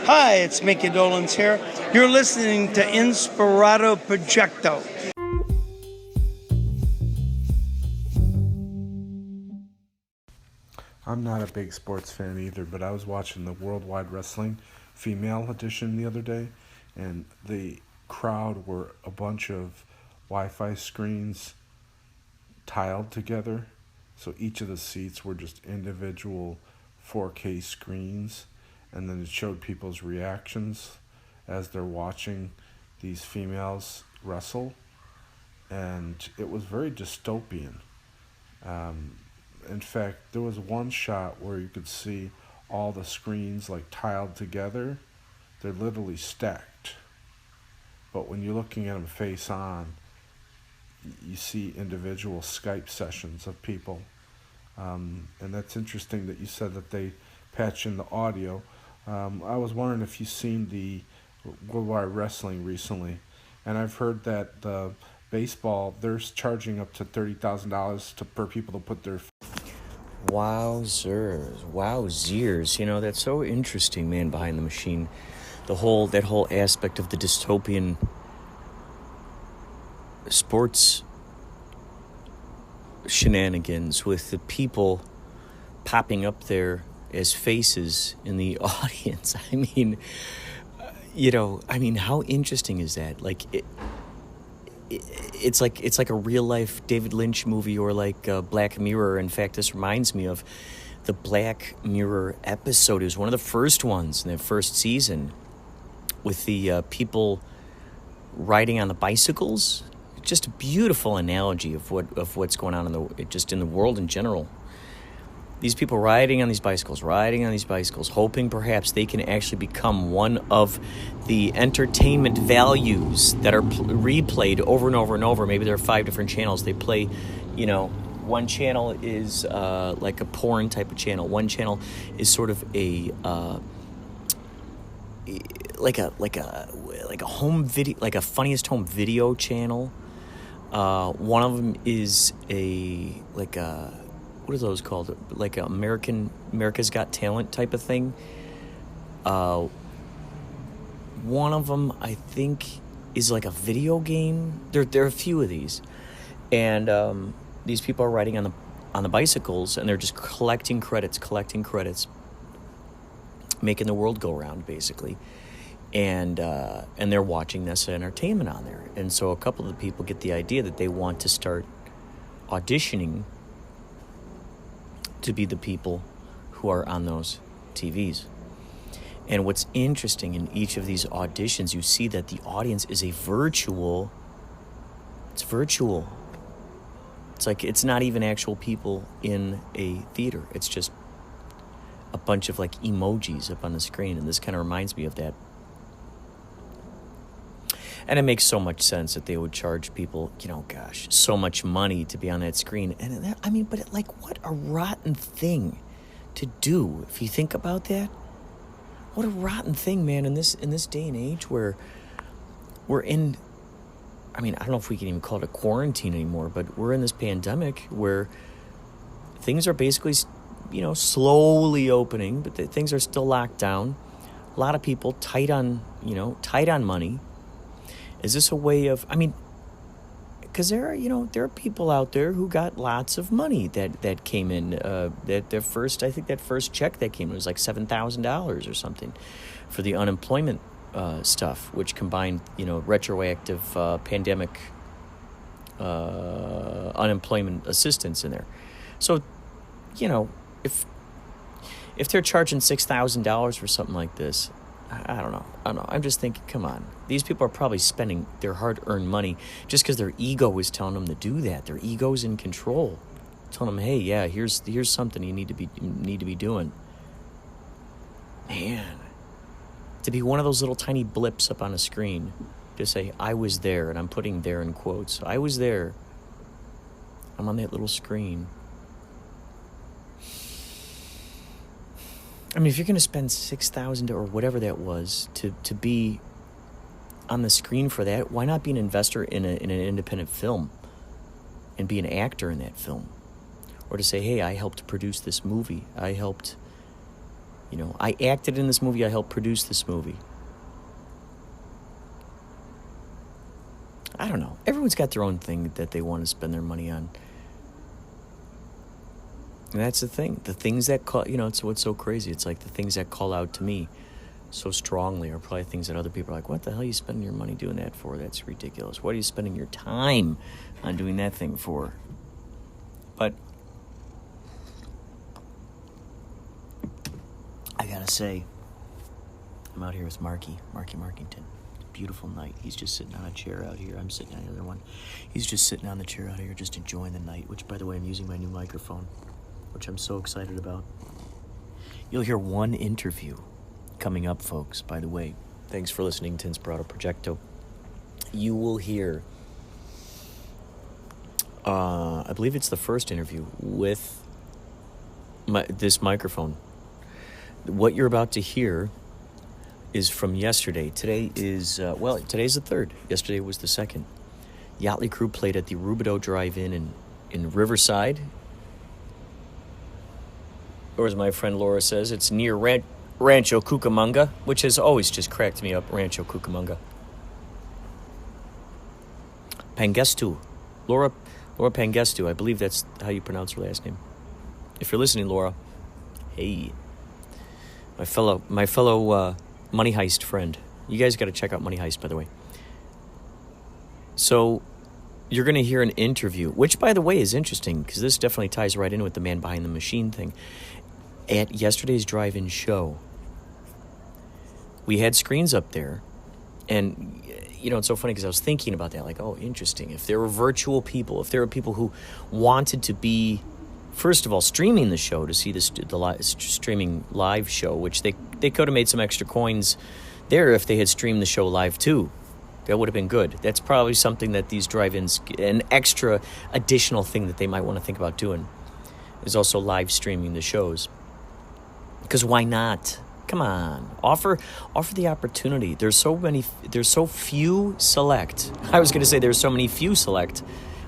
Hi, it's Mickey Dolenz here. You're listening to Inspirado Projecto. I'm not a big sports fan either, but I was watching the Worldwide Wrestling female edition the other day, and the crowd were a bunch of Wi-Fi screens tiled together. So each of the seats were just individual 4K screens, and then it showed people's reactions as they're watching these females wrestle, and it was very dystopian. In fact, there was one shot where you could see all the screens like tiled together. They're literally stacked. But when you're looking at them face on, you see individual Skype sessions of people. And that's interesting that you said that they patch in the audio. I was wondering if you've seen the Worldwide Wrestling recently. And I've heard that the baseball, they're charging up to $30,000 per people to put their... Wowzers. You know, that's so interesting, man, behind the machine. That whole aspect of the dystopian sports shenanigans with the people popping up there as faces in the audience. I mean, how interesting is that? Like, it's like a real life David Lynch movie, or like Black Mirror. In fact, this reminds me of the Black Mirror episode. It was one of the first ones in that first season, with the people riding on the bicycles. Just a beautiful analogy of what's going on in the world in general. These people riding on these bicycles, hoping perhaps they can actually become one of the entertainment values that are replayed over and over and over. Maybe there are 5 different channels. They play, one channel is like a porn type of channel. One channel is sort of a like a home video, like a funniest home video channel. One of them is what are those called? Like America's Got Talent type of thing. One of them, I think, is like a video game. There are a few of these, and these people are riding on the bicycles, and they're just collecting credits, making the world go round, basically. And they're watching this entertainment on there, and so a couple of the people get the idea that they want to start auditioning to be the people who are on those TVs. And what's interesting, in each of these auditions, you see that the audience is virtual. It's virtual. It's like, it's not even actual people in a theater. It's just a bunch of like emojis up on the screen. And this kind of reminds me of that. And it makes so much sense that they would charge people, so much money to be on that screen. And what a rotten thing to do, if you think about that. What a rotten thing, man, in this day and age where we're in, I don't know if we can even call it a quarantine anymore, but we're in this pandemic where things are basically, slowly opening, but things are still locked down. A lot of people tight on money. Is this a way of, because there are people out there who got lots of money that came in, that first check that came in was like $7,000 or something for the unemployment stuff, which combined, retroactive pandemic unemployment assistance in there. So, if they're charging $6,000 for something like this, I don't know. I'm just thinking, come on. These people are probably spending their hard-earned money just because their ego is telling them to do that. Their ego's in control, telling them, "Hey, yeah, here's something you need to be doing." Man, to be one of those little tiny blips up on a screen, to say, "I was there," and I'm putting "there" in quotes. I was there. I'm on that little screen. If you're going to spend $6,000 or whatever that was to be on the screen for that, why not be an investor in an independent film and be an actor in that film? Or to say, hey, I helped produce this movie. I helped, You know, I acted in this movie. I helped produce this movie. I don't know. Everyone's got their own thing that they want to spend their money on. And that's the thing. The things that call, you know, it's what's so crazy. It's like the things that call out to me so strongly are probably things that other people are like, what the hell are you spending your money doing that for? That's ridiculous. What are you spending your time on doing that thing for? But I gotta say, I'm out here with Marky Markington. Beautiful night. He's just sitting on a chair out here. I'm sitting on the other one. He's just sitting on the chair out here, just enjoying the night, which, by the way, I'm using my new microphone, which I'm so excited about. You'll hear one interview coming up, folks, by the way. Thanks for listening to Inspirado Projecto. You will hear, I believe it's the first interview with this microphone. What you're about to hear is from yesterday. Today is, today's the 3rd. Yesterday was the 2nd. Yächtley Crëw played at the Rubidoux Drive-In in Riverside. Or as my friend Laura says, it's near Rancho Cucamonga, which has always just cracked me up, Rancho Cucamonga. Pangestu. Laura Pangestu, I believe that's how you pronounce her last name. If you're listening, Laura, hey. My fellow Money Heist friend. You guys got to check out Money Heist, by the way. So you're going to hear an interview, which, by the way, is interesting because this definitely ties right in with the man behind the machine thing. At yesterday's drive-in show, we had screens up there, and, you know, it's so funny because I was thinking about that, like, oh, interesting. If there were virtual people, if there were people who wanted to be, first of all, streaming the show to see the streaming live show, which they could have made some extra coins there if they had streamed the show live too. That would have been good. That's probably something that these drive-ins, an extra additional thing that they might want to think about doing, is also live streaming the shows. Because why not? Come on, offer the opportunity. There's so few select. I was going to say there's so many few select,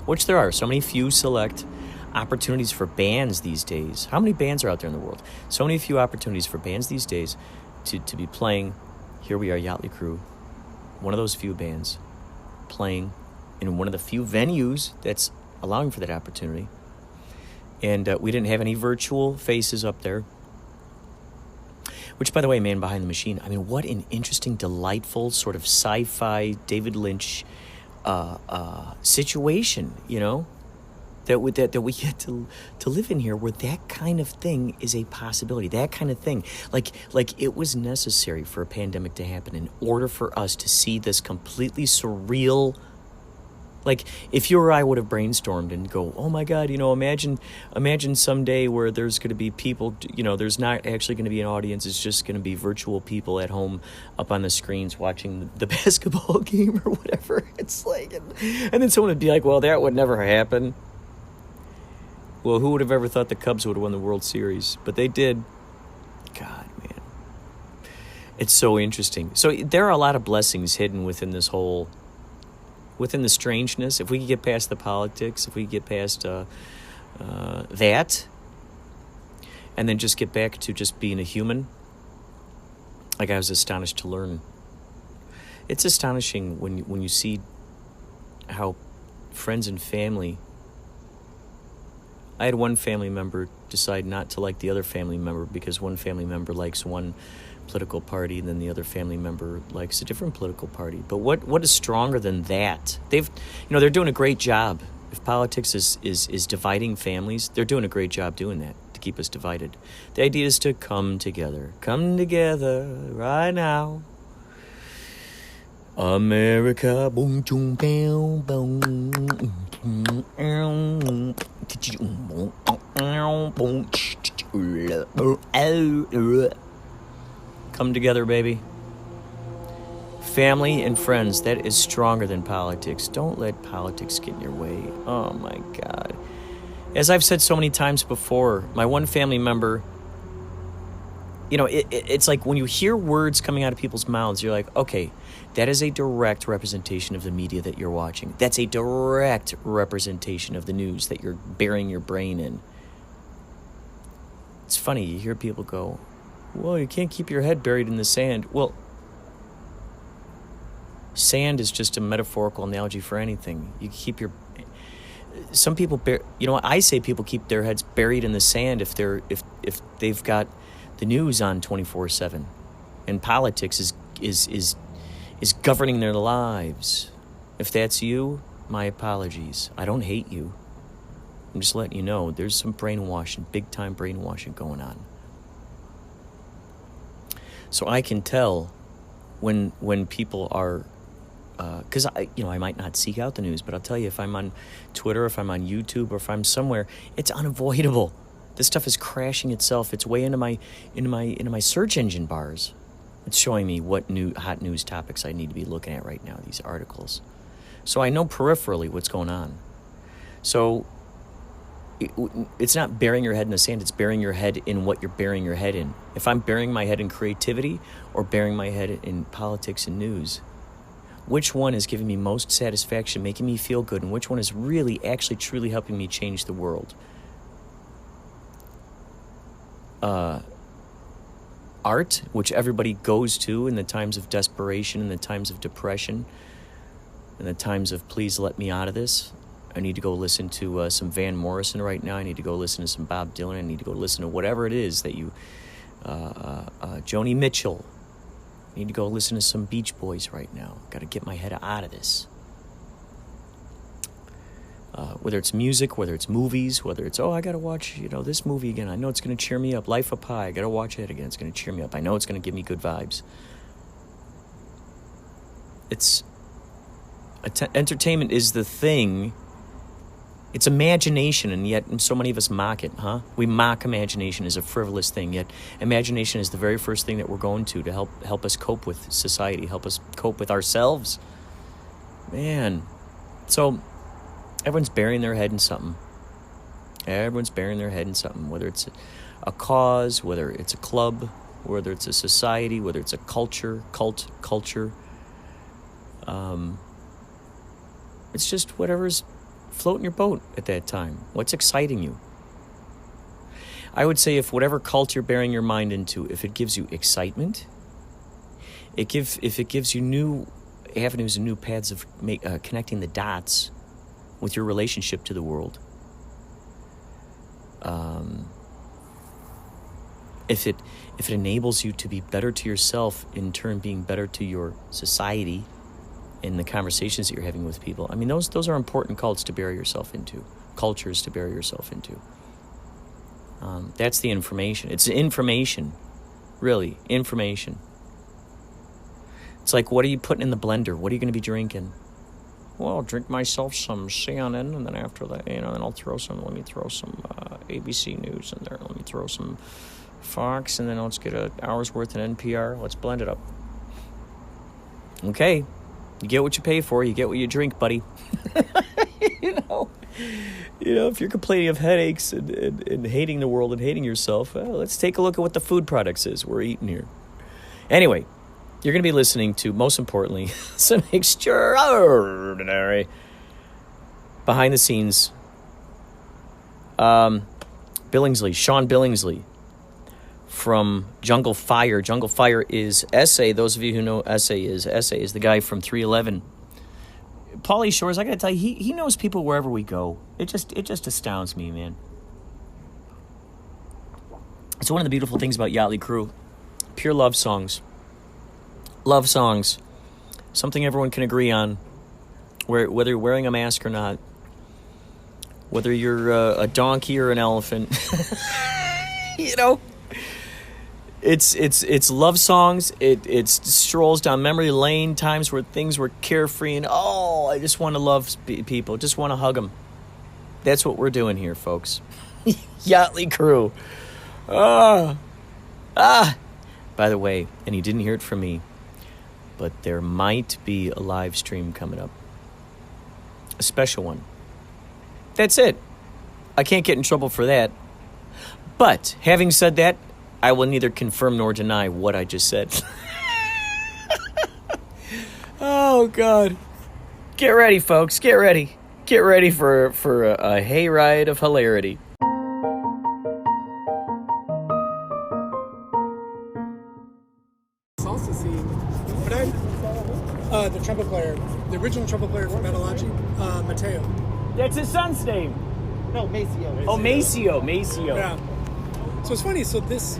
which there are. So many few select opportunities for bands these days. How many bands are out there in the world? So many few opportunities for bands these days to be playing. Here we are, Yächtley Crëw, one of those few bands playing in one of the few venues that's allowing for that opportunity. And we didn't have any virtual faces up there. Which, by the way, man behind the machine, I mean, what an interesting, delightful sort of sci-fi David Lynch situation, you know, that we get to live in here, where that kind of thing is a possibility. That kind of thing, like it was necessary for a pandemic to happen in order for us to see this completely surreal. Like, if you or I would have brainstormed and go, oh my God, you know, imagine someday where there's going to be people, you know, there's not actually going to be an audience. It's just going to be virtual people at home up on the screens watching the basketball game or whatever. It's like, and then someone would be like, well, that would never happen. Well, who would have ever thought the Cubs would have won the World Series? But they did. God, man. It's so interesting. So there are a lot of blessings hidden within this whole... within the strangeness. If we could get past the politics, if we could get past that, and then just get back to just being a human, like I was astonished to learn. It's astonishing when you see how friends and family... I had one family member decide not to like the other family member because one family member likes one political party and then the other family member likes a different political party. But what is stronger than that? They're doing a great job. If politics is dividing families, they're doing a great job doing that to keep us divided. The idea is to come together right now. America, boom, boom, boom, boom. Come together, baby. Family and friends, that is stronger than politics. Don't let politics get in your way. Oh my God. As I've said so many times before, my one family member, you know, it's like when you hear words coming out of people's mouths, you're like, okay, that is a direct representation of the media that you're watching. That's a direct representation of the news that you're burying your brain in. It's funny, you hear people go, Well, you can't keep your head buried in the sand. Well, sand is just a metaphorical analogy for anything. You keep your... Some people... You know what? I say people keep their heads buried in the sand if they've got the news on 24/7. And politics is governing their lives. If that's you, my apologies. I don't hate you. I'm just letting you know there's some brainwashing, big-time brainwashing going on. So I can tell when people are, because I might not seek out the news, but I'll tell you, if I'm on Twitter, if I'm on YouTube, or if I'm somewhere, it's unavoidable. This stuff is crashing itself. It's way into my search engine bars. It's showing me what new hot news topics I need to be looking at right now. These articles, so I know peripherally what's going on. So it's not burying your head in the sand. It's burying your head in what you're burying your head in. If I'm burying my head in creativity or burying my head in politics and news, which one is giving me most satisfaction, making me feel good, and which one is really, actually, truly helping me change the world? Art, which everybody goes to in the times of desperation, in the times of depression, in the times of please let me out of this. I need to go listen to some Van Morrison right now. I need to go listen to some Bob Dylan. I need to go listen to whatever it is that you... Joni Mitchell. I need to go listen to some Beach Boys right now. Got to get my head out of this. Whether it's music, whether it's movies, whether it's, I got to watch, this movie again. I know it's going to cheer me up. Life of Pi. I got to watch it again. It's going to cheer me up. I know it's going to give me good vibes. It's... entertainment is the thing. It's imagination, and yet so many of us mock it, huh? We mock imagination as a frivolous thing, yet imagination is the very first thing that we're going to help us cope with society, help us cope with ourselves. Man. So, everyone's burying their head in something. Everyone's burying their head in something, whether it's a cause, whether it's a club, whether it's a society, whether it's a culture. It's just whatever's floating your boat at that time. What's exciting you? I would say if whatever cult you're bearing your mind into, if it gives you excitement, if it gives you new avenues and new paths of connecting the dots with your relationship to the world, if it enables you to be better to yourself, in turn being better to your society, in the conversations that you're having with people. I mean, those are important cults to bury yourself into, cultures to bury yourself into. That's the information. It's information, really, information. It's like, what are you putting in the blender? What are you going to be drinking? Well, I'll drink myself some CNN, and then after that, then let me throw some ABC News in there. Let me throw some Fox, and then let's get an hour's worth of NPR. Let's blend it up. Okay. You get what you pay for. You get what you drink, buddy. If you're complaining of headaches and hating the world and hating yourself, let's take a look at what the food products is we're eating here. Anyway, you're going to be listening to, most importantly, some extraordinary behind the scenes. Billingsley, Sean Billingsley from Jungle Fire. Jungle Fire is SA. Those of you who know SA is the guy from 311. Pauly Shores, I got to tell you, he knows people wherever we go. It just astounds me, man. It's one of the beautiful things about Yächtley Crëw. Pure love songs. Love songs. Something everyone can agree on. Whether you're wearing a mask or not. Whether you're a donkey or an elephant. It's love songs. It's strolls down memory lane, times where things were carefree and I just want to love people, just want to hug them. That's what we're doing here, folks. Yächtley Crëw. By the way, and you didn't hear it from me, but there might be a live stream coming up, a special one. That's it. I can't get in trouble for that. But having said that, I will neither confirm nor deny what I just said. Oh, God. Get ready, folks. Get ready. Get ready for a hayride of hilarity. But the trumpet player, the original trumpet player from Metalachi, Mateo. That's his son's name. No, Maceo. Oh, Maceo. Yeah. So it's funny. So this,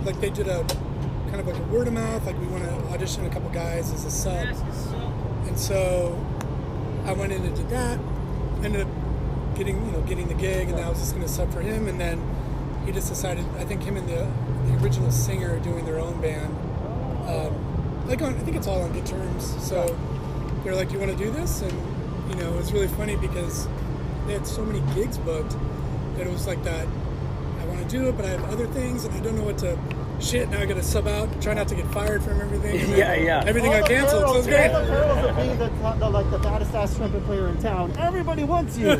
like, they did a kind of like a word of mouth. Like, we want to audition a couple guys as a sub, and so I went in and did that. Ended up getting the gig, and I was just going to sub for him. And then he just decided. I think him and the original singer are doing their own band. I think it's all on good terms. So they're like, "Do you want to do this?" And it was really funny because they had so many gigs booked that it was like that. I want to do it, but I have other things, and I don't know what to. Shit! Now I got to sub out. Try not to get fired from everything. And Yeah. Everything got canceled. So it's great. All the girls of being the baddest ass trumpet player in town. Everybody wants you.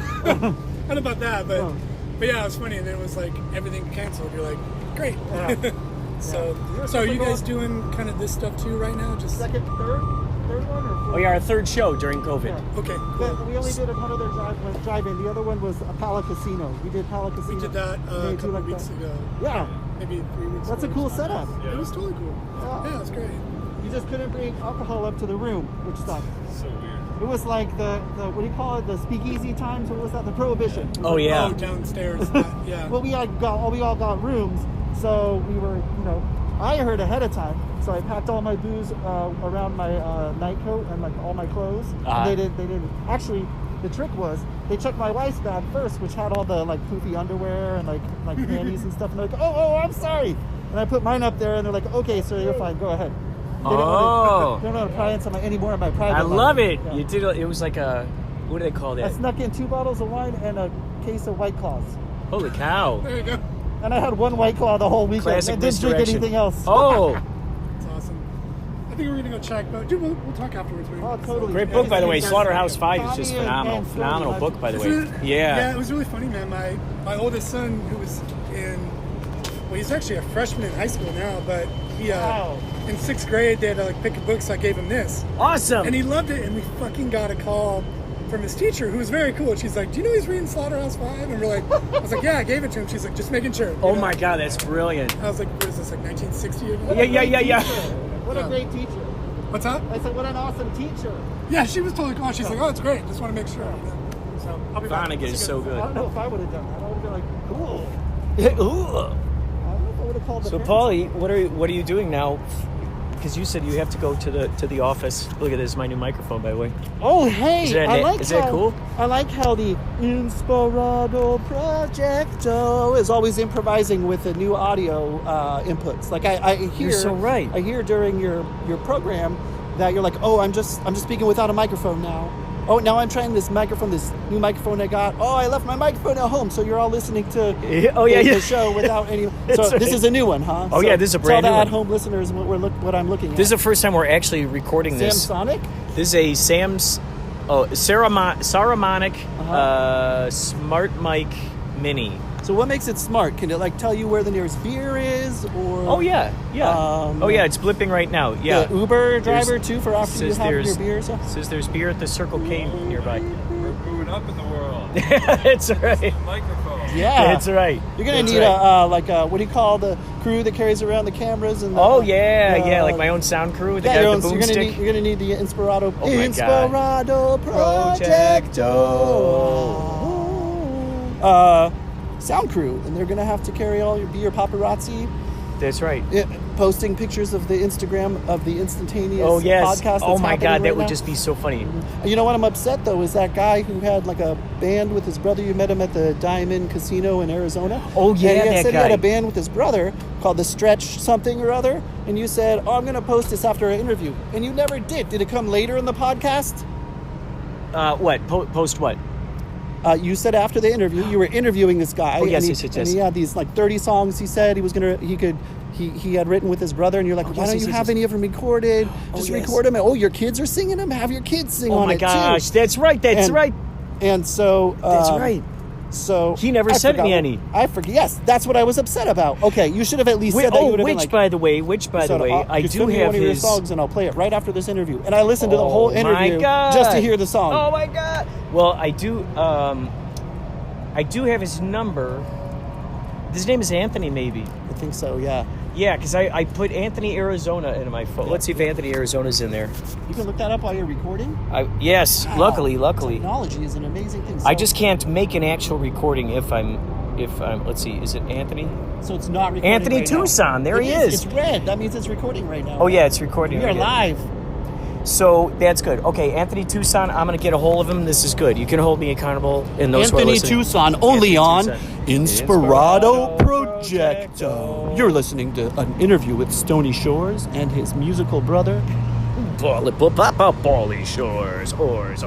Not about that, but yeah, it was funny. And then it was like everything canceled. You're like, great. Yeah. So are you guys doing kind of this stuff too right now? Just Third one or fourth? Oh, yeah, our third show during COVID. Yeah. okay. But Cool. we only did one other drive-in. The other one was a Pala Casino. We did Pala Casino. We did that a couple of weeks ago. Yeah. Maybe 3 weeks. That's a ago. cool setup. It was totally cool. Yeah, it was great. You just couldn't bring alcohol up to the room, which sucked. So weird. It was like the what do you call it? The speakeasy times. What was that? The prohibition. Oh, yeah. Oh, downstairs. Yeah. Well, we all got rooms, so we were, I heard ahead of time, so I packed all my booze around my night coat and like all my clothes. Uh-huh. And they didn't. Actually, the trick was they checked my wife's bag first, which had all the like poofy underwear and like panties and stuff. And they're like, oh, I'm sorry. And I put mine up there, and they're like, okay, sir, you're fine. Go ahead. They don't want to pry into any more of my private I life. love it. Yeah. You did. It was like a, what do they call I that? snuck in 2 bottles of wine and a case of White Claws. Holy cow! There you go. And I had 1 White Claw the whole weekend. Classic I didn't drink misdirection. anything else. Oh, That's awesome. I think we're gonna go check, but dude, we'll talk afterwards. Man. Oh, totally. great book, by the way. Yeah. Slaughterhouse 5 is just Tommy and phenomenal. Stormy, Phenomenal book, by the way. Isn't it? Yeah. It was really funny, man. My oldest son, who was he's actually a freshman in high school now, but he Wow. in 6th grade they had to like pick a book, so I gave him this, Awesome. and he loved it. And we fucking got a call from his teacher, who was very cool. She's like, "Do you know he's reading Slaughterhouse 5?" And we're like, I was like, "Yeah, I gave it to him." She's like, "Just making sure." Oh my God, that's brilliant. I was like, "What is this, like 1960 or something?" Yeah. What a great teacher. What's up? I said, what an awesome teacher. Yeah, she was totally cool. She's like, "Oh, it's great. Just want to make sure." So I'll be back. Vonnegut is so I good. don't know if I would have done that. I would have been like, cool. Ooh. I don't know if I would have called the So, parents. Pauly, what are you doing now? Because you said you have to go to the office. Look at this, my new microphone, by the way. Oh, hey. Is that cool? I like how the Inspirado Projecto is always improvising with the new audio inputs. Like I hear. You're so right. I hear during your program that you're like, oh, I'm just speaking without a microphone now. Oh, now I'm trying this new microphone I got. Oh, I left my microphone at home, so you're all listening to the show without any. So right. this is a new one, huh? Oh, so, yeah, this is a brand so new all one. the at-home listeners, what I'm looking at. This is the first time we're actually recording this. Samsonic? This is a Saramonic Smart Mic Mini. So what makes it smart? Can it like tell you where the nearest beer is, or? Oh yeah. It's blipping right now. Yeah. The Uber driver There's- too for after you says have your there's- beer. So? Says there's beer at the Circle K nearby. We're moving up in the world. That's right. Microphone. Yeah, That's right. You're gonna That's need right. a what do you call the crew that carries around the cameras and? Oh yeah, like my own sound crew with the guy with the you're boomstick. you're gonna need the Inspirado. Oh my God. Projecto. Sound crew, and they're gonna have to carry be your paparazzi. That's right. Posting pictures of the Instagram of the instantaneous Oh yes. podcast. Oh my God, that would just. just be so funny. You know what I'm upset though is that guy who had like a band with his brother. You met him at the Diamond Casino in Arizona. Oh, yeah, and he that said guy. he had a band with his brother called the Stretch something or other. And you said, "Oh, I'm going to post this after an interview," and you never did. Did it come later in the podcast? What? Post what? You said after the interview you were interviewing this guy. Oh, yes, and yes. And he had these like 30 songs. He said he had written with his brother, and you're like, why don't you have any of them recorded? Just yes. record them. And, your kids are singing them. Have your kids sing on Oh my it gosh, too. that's right. That's And- right. And so That's right. So He never sent me any. I forget. Yes, that's what I was upset about. Okay, you should have at least said that. You would have been like, By the way, I just do send me have one of your his. songs, and I'll play it right after this interview. And I listened to the whole Oh, my interview God. just to hear the song. Oh my God! Well, I do have his number. His name is Anthony, maybe. I think so. Yeah. Yeah, because I put Anthony, Arizona into my phone. Let's see if Anthony, Arizona's in there. You can look that up while you're recording? Yes, Wow. luckily. Technology is an amazing thing. I just can't make an actual recording if I'm, let's see, is it Anthony? So it's not recording Anthony right now. Tucson, there he is. It's red. That means it's recording right now. Oh, yeah, it's recording. We are right now. live. So that's good. Okay, Anthony Tucson, I'm going to get a hold of him. This is good. You can hold me accountable in those who are Anthony listening. Tucson, only on Tucson. Inspirado Projecto. You're listening to an interview with Tommy Shores and his musical brother. Pauly Shores. Oars.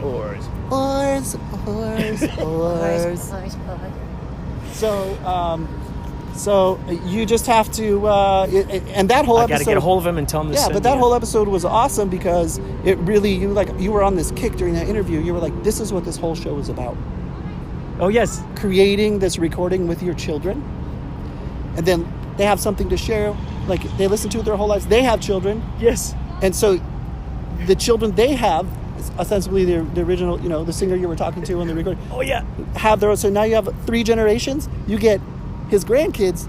So you just have to, and that whole I episode. got to get a hold of him and tell him to Yeah, send but that me whole episode was awesome because it really, you were on this kick during that interview. You were like, this is what this whole show is about. Oh, yes. Creating this recording with your children, and then they have something to share. Like, they listen to it their whole lives. They have children. Yes. And so the children they have, ostensibly the original, the singer you were talking to on the recording, Oh, yeah. have their own. So now you have 3 generations. You get his grandkids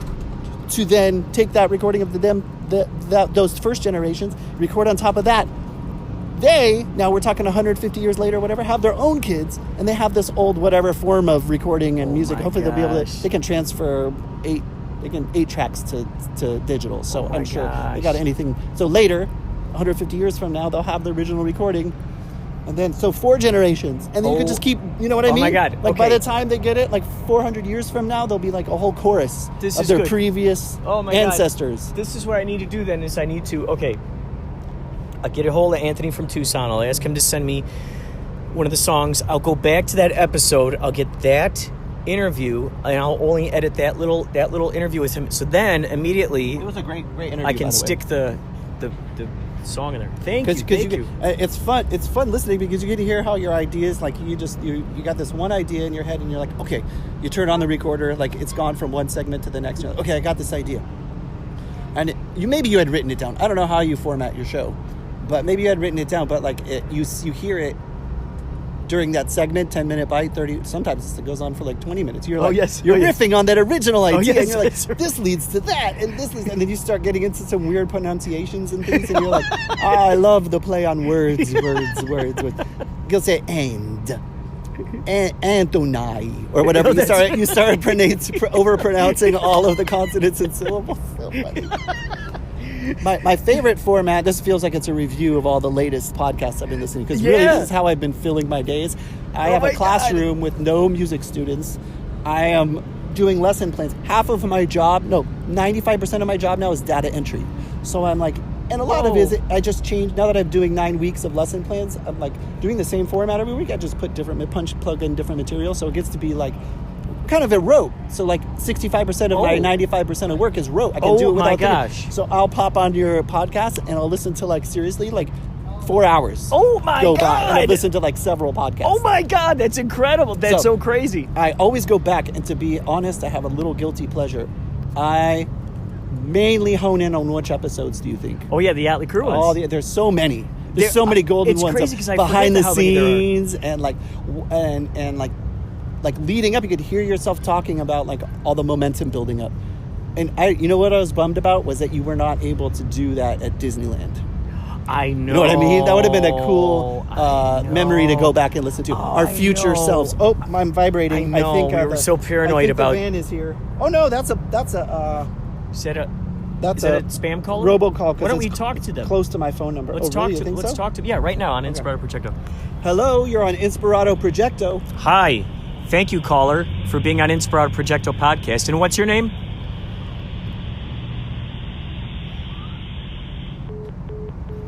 to then take that recording of those first generations, record on top of that. They, now we're talking 150 years later, whatever, have their own kids, and they have this old whatever form of recording and music. my Hopefully they'll be able gosh. they can transfer 8 tracks to digital. So my I'm sure gosh. they got anything. So later, 150 years from now, they'll have the original recording. And then, so 4 generations. And then you can just keep, you know what I mean? Oh my God, Like, by okay. the time they get it, like 400 years from now, there'll be like a whole chorus This of is their good. previous Oh my God. ancestors. This is what I need to do then is I need to, I'll get a hold of Anthony from Tucson. I'll ask him to send me one of the songs. I'll go back to that episode. I'll get that interview, and I'll only edit that little interview with him. So then immediately It was a great interview. I can stick the song in there. Thank you. It's fun. It's fun listening because you get to hear how your ideas, like you got this one idea in your head, and you're like, okay, you turn on the recorder, like it's gone from one segment to the next. You're like, okay, I got this idea, and maybe you had written it down. I don't know how you format your show, but maybe you had written it down. But like you hear it during that segment, 10-minute bite, 30. Sometimes it goes on for like 20 minutes. You're like, you're riffing on that original idea, and you're like, this leads to that, and this leads, and then you start getting into some weird pronunciations and things, and you're like, I love the play on words. You'll say Anthony or whatever. You start over pronouncing all of the consonants and syllables. So funny. My favorite format, this feels like it's a review of all the latest podcasts I've been listening, because really this is how I've been filling my days. I have a classroom with no music students. I am doing lesson plans. 95% of my job now is data entry. So I'm like, and a lot of it is, I just changed, now that I'm doing 9 weeks of lesson plans, I'm like doing the same format every week. I just put plug in different material, so it gets to be like kind of a rote. So like 65% of my 95% of work is rote. I can do it without thinking. So I'll pop onto your podcast and I'll listen to like seriously like 4 hours. Oh my go God. back and I'll listen to like several podcasts. Oh my God, that's incredible. That's so crazy. I always go back, and to be honest, I have a little guilty pleasure. I mainly hone in on which episodes do you think? Oh yeah, the Yächtley Crëw ones. There's so many. There's so many golden ones. It's crazy because I behind the forget how many there are. scenes and like leading up, you could hear yourself talking about like all the momentum building up. And you know what I was bummed about was that you were not able to do that at Disneyland. I know. You know what I mean? That would have been a cool memory to go back and listen to. Our future selves. Oh, I'm vibrating. I know. I think we were so paranoid about. The van is here. Oh no, that's a Is that a spam call? Robocall. Why don't we talk to them? Close to my phone number. Let's talk really? to. Let's talk to. Yeah, right now on Inspirado Projecto. Hello, you're on Inspirado Projecto. Hi, thank you, caller, for being on Inspirado Projecto podcast. And what's your name?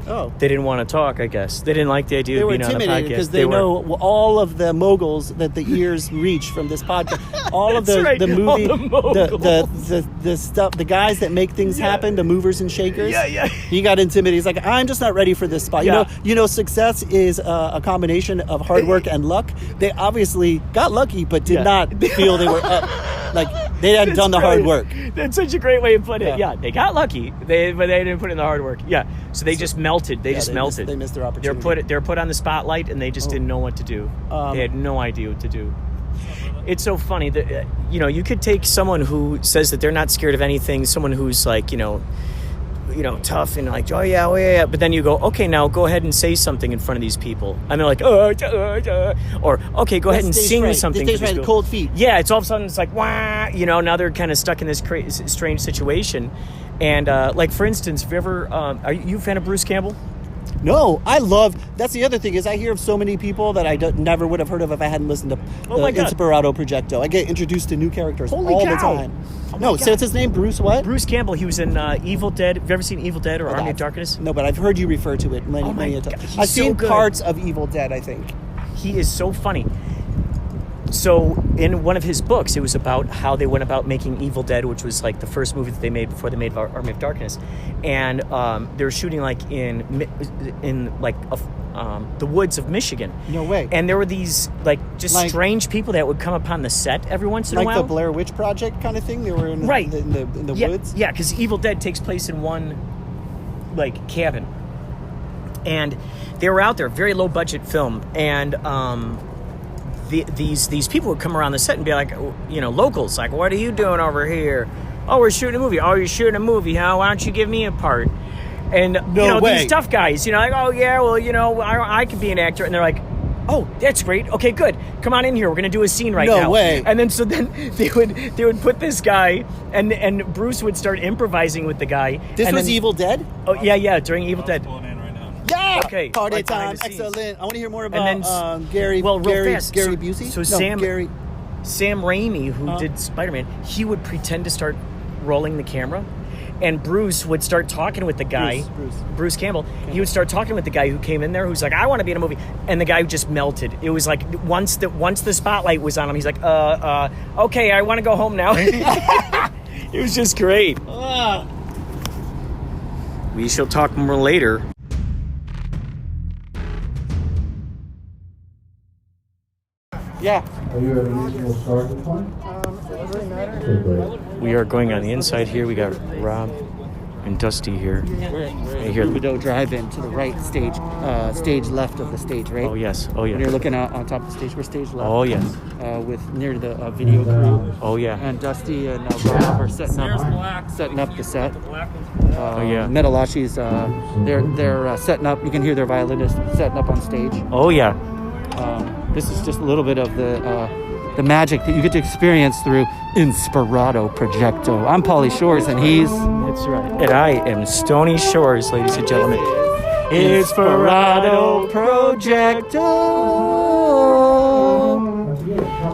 Oh. They didn't want to talk, I guess. They didn't like the idea of being on the podcast. They were intimidated because they know all of the moguls that the ears reach from this podcast. All of the movie, all the the stuff, the guys that make things happen, the movers and shakers. Yeah. He got intimidated. He's like, I'm just not ready for this spot. You know, success is a combination of hard work and luck. They obviously got lucky, but did not feel they were up. Like, they hadn't done the hard work. That's such a great way of putting it. Yeah, they got lucky, but they didn't put in the hard work. Yeah, so they just melted. They melted. They missed their opportunity. They're put on the spotlight, and they just didn't know what to do. They had no idea what to do. It's so funny that, you could take someone who says that they're not scared of anything, someone who's like, tough and like, oh yeah. But then you go, okay, now go ahead and say something in front of these people. And they're like, or, okay, go ahead and sing something. Stage fright, cold feet. Yeah, it's all of a sudden, it's like, wah, now they're kind of stuck in this strange situation. And like, for instance, if you ever, are you a fan of Bruce Campbell? No, that's the other thing is I hear of so many people that I never would have heard of if I hadn't listened to Inspirado Projecto. I get introduced to new characters all the time. So it's his name, Bruce what? Bruce Campbell. He was in Evil Dead. Have you ever seen Evil Dead or Army of Darkness? No, but I've heard you refer to it many times. I've seen parts of Evil Dead, I think. He is so funny. So in one of his books, it was about how they went about making Evil Dead, which was like the first movie that they made before they made Army of Darkness, and they were shooting like in the woods of Michigan. No way. And there were these like strange people that would come upon the set every once in a while, like the Blair Witch Project kind of thing. They were in the woods. Yeah, because Evil Dead takes place in one like cabin, and they were out there, very low budget film, and these people would come around the set and be like, locals, like, what are you doing over here? Oh, we're shooting a movie. Oh, you're shooting a movie, huh? Why don't you give me a part? And, these tough guys, like, oh, yeah, well, I could be an actor. And they're like, oh, that's great. Okay, good. Come on in here. We're going to do a scene right now. No way. And then they would put this guy, and Bruce would start improvising with the guy. This was Evil Dead? Oh, yeah, during Evil Dead. Yeah. Okay. Party like time. Excellent. I want to hear more about Gary. Well, real fast. Gary Busey. So Sam Raimi, who did Spider-Man, he would pretend to start rolling the camera, and Bruce would start talking with the guy. Bruce Campbell. He would start talking with the guy who came in there, who's like, I want to be in a movie, and the guy just melted. It was like once the spotlight was on him, he's like, okay, I want to go home now. It was just great. We shall talk more later. Yeah. Are you at a reasonable starting point? We are going on the inside here. We got Rob and Dusty here. We're at Rubidoux Drive-In to the right stage left of the stage, right? Oh, yes. Oh, yeah. When you're looking out on top of the stage, we're stage left. Oh, yes. With near the video crew. Oh, yeah. And Dusty and Rob are setting up the set. Metalachi's, they're setting up. You can hear their violinist setting up on stage. Oh, yeah. This is just a little bit of the magic that you get to experience through Inspirado Projecto. I'm Pauly Shores, and he's... That's right. And I am Stony Shores, ladies and gentlemen. Inspirado Projecto.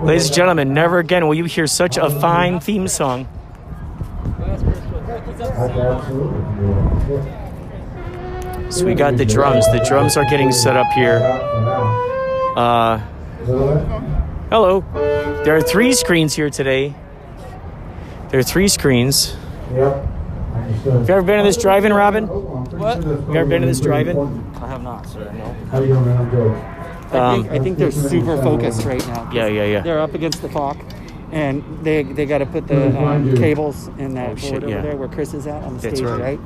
Ladies and gentlemen, never again will you hear such a fine theme song. So we got the drums. The drums are getting set up here. Hello. There are 3 screens here today. There are 3 screens. Yep. Have you ever been to this drive-in, Robin? What? Have you ever been to this drive-in? I have not, sir. No. How you doing, man? Good. I think they're super focused right now. Yeah. They're up against the clock, and they got to put the cables in that board over there where Chris is at on the stage, right?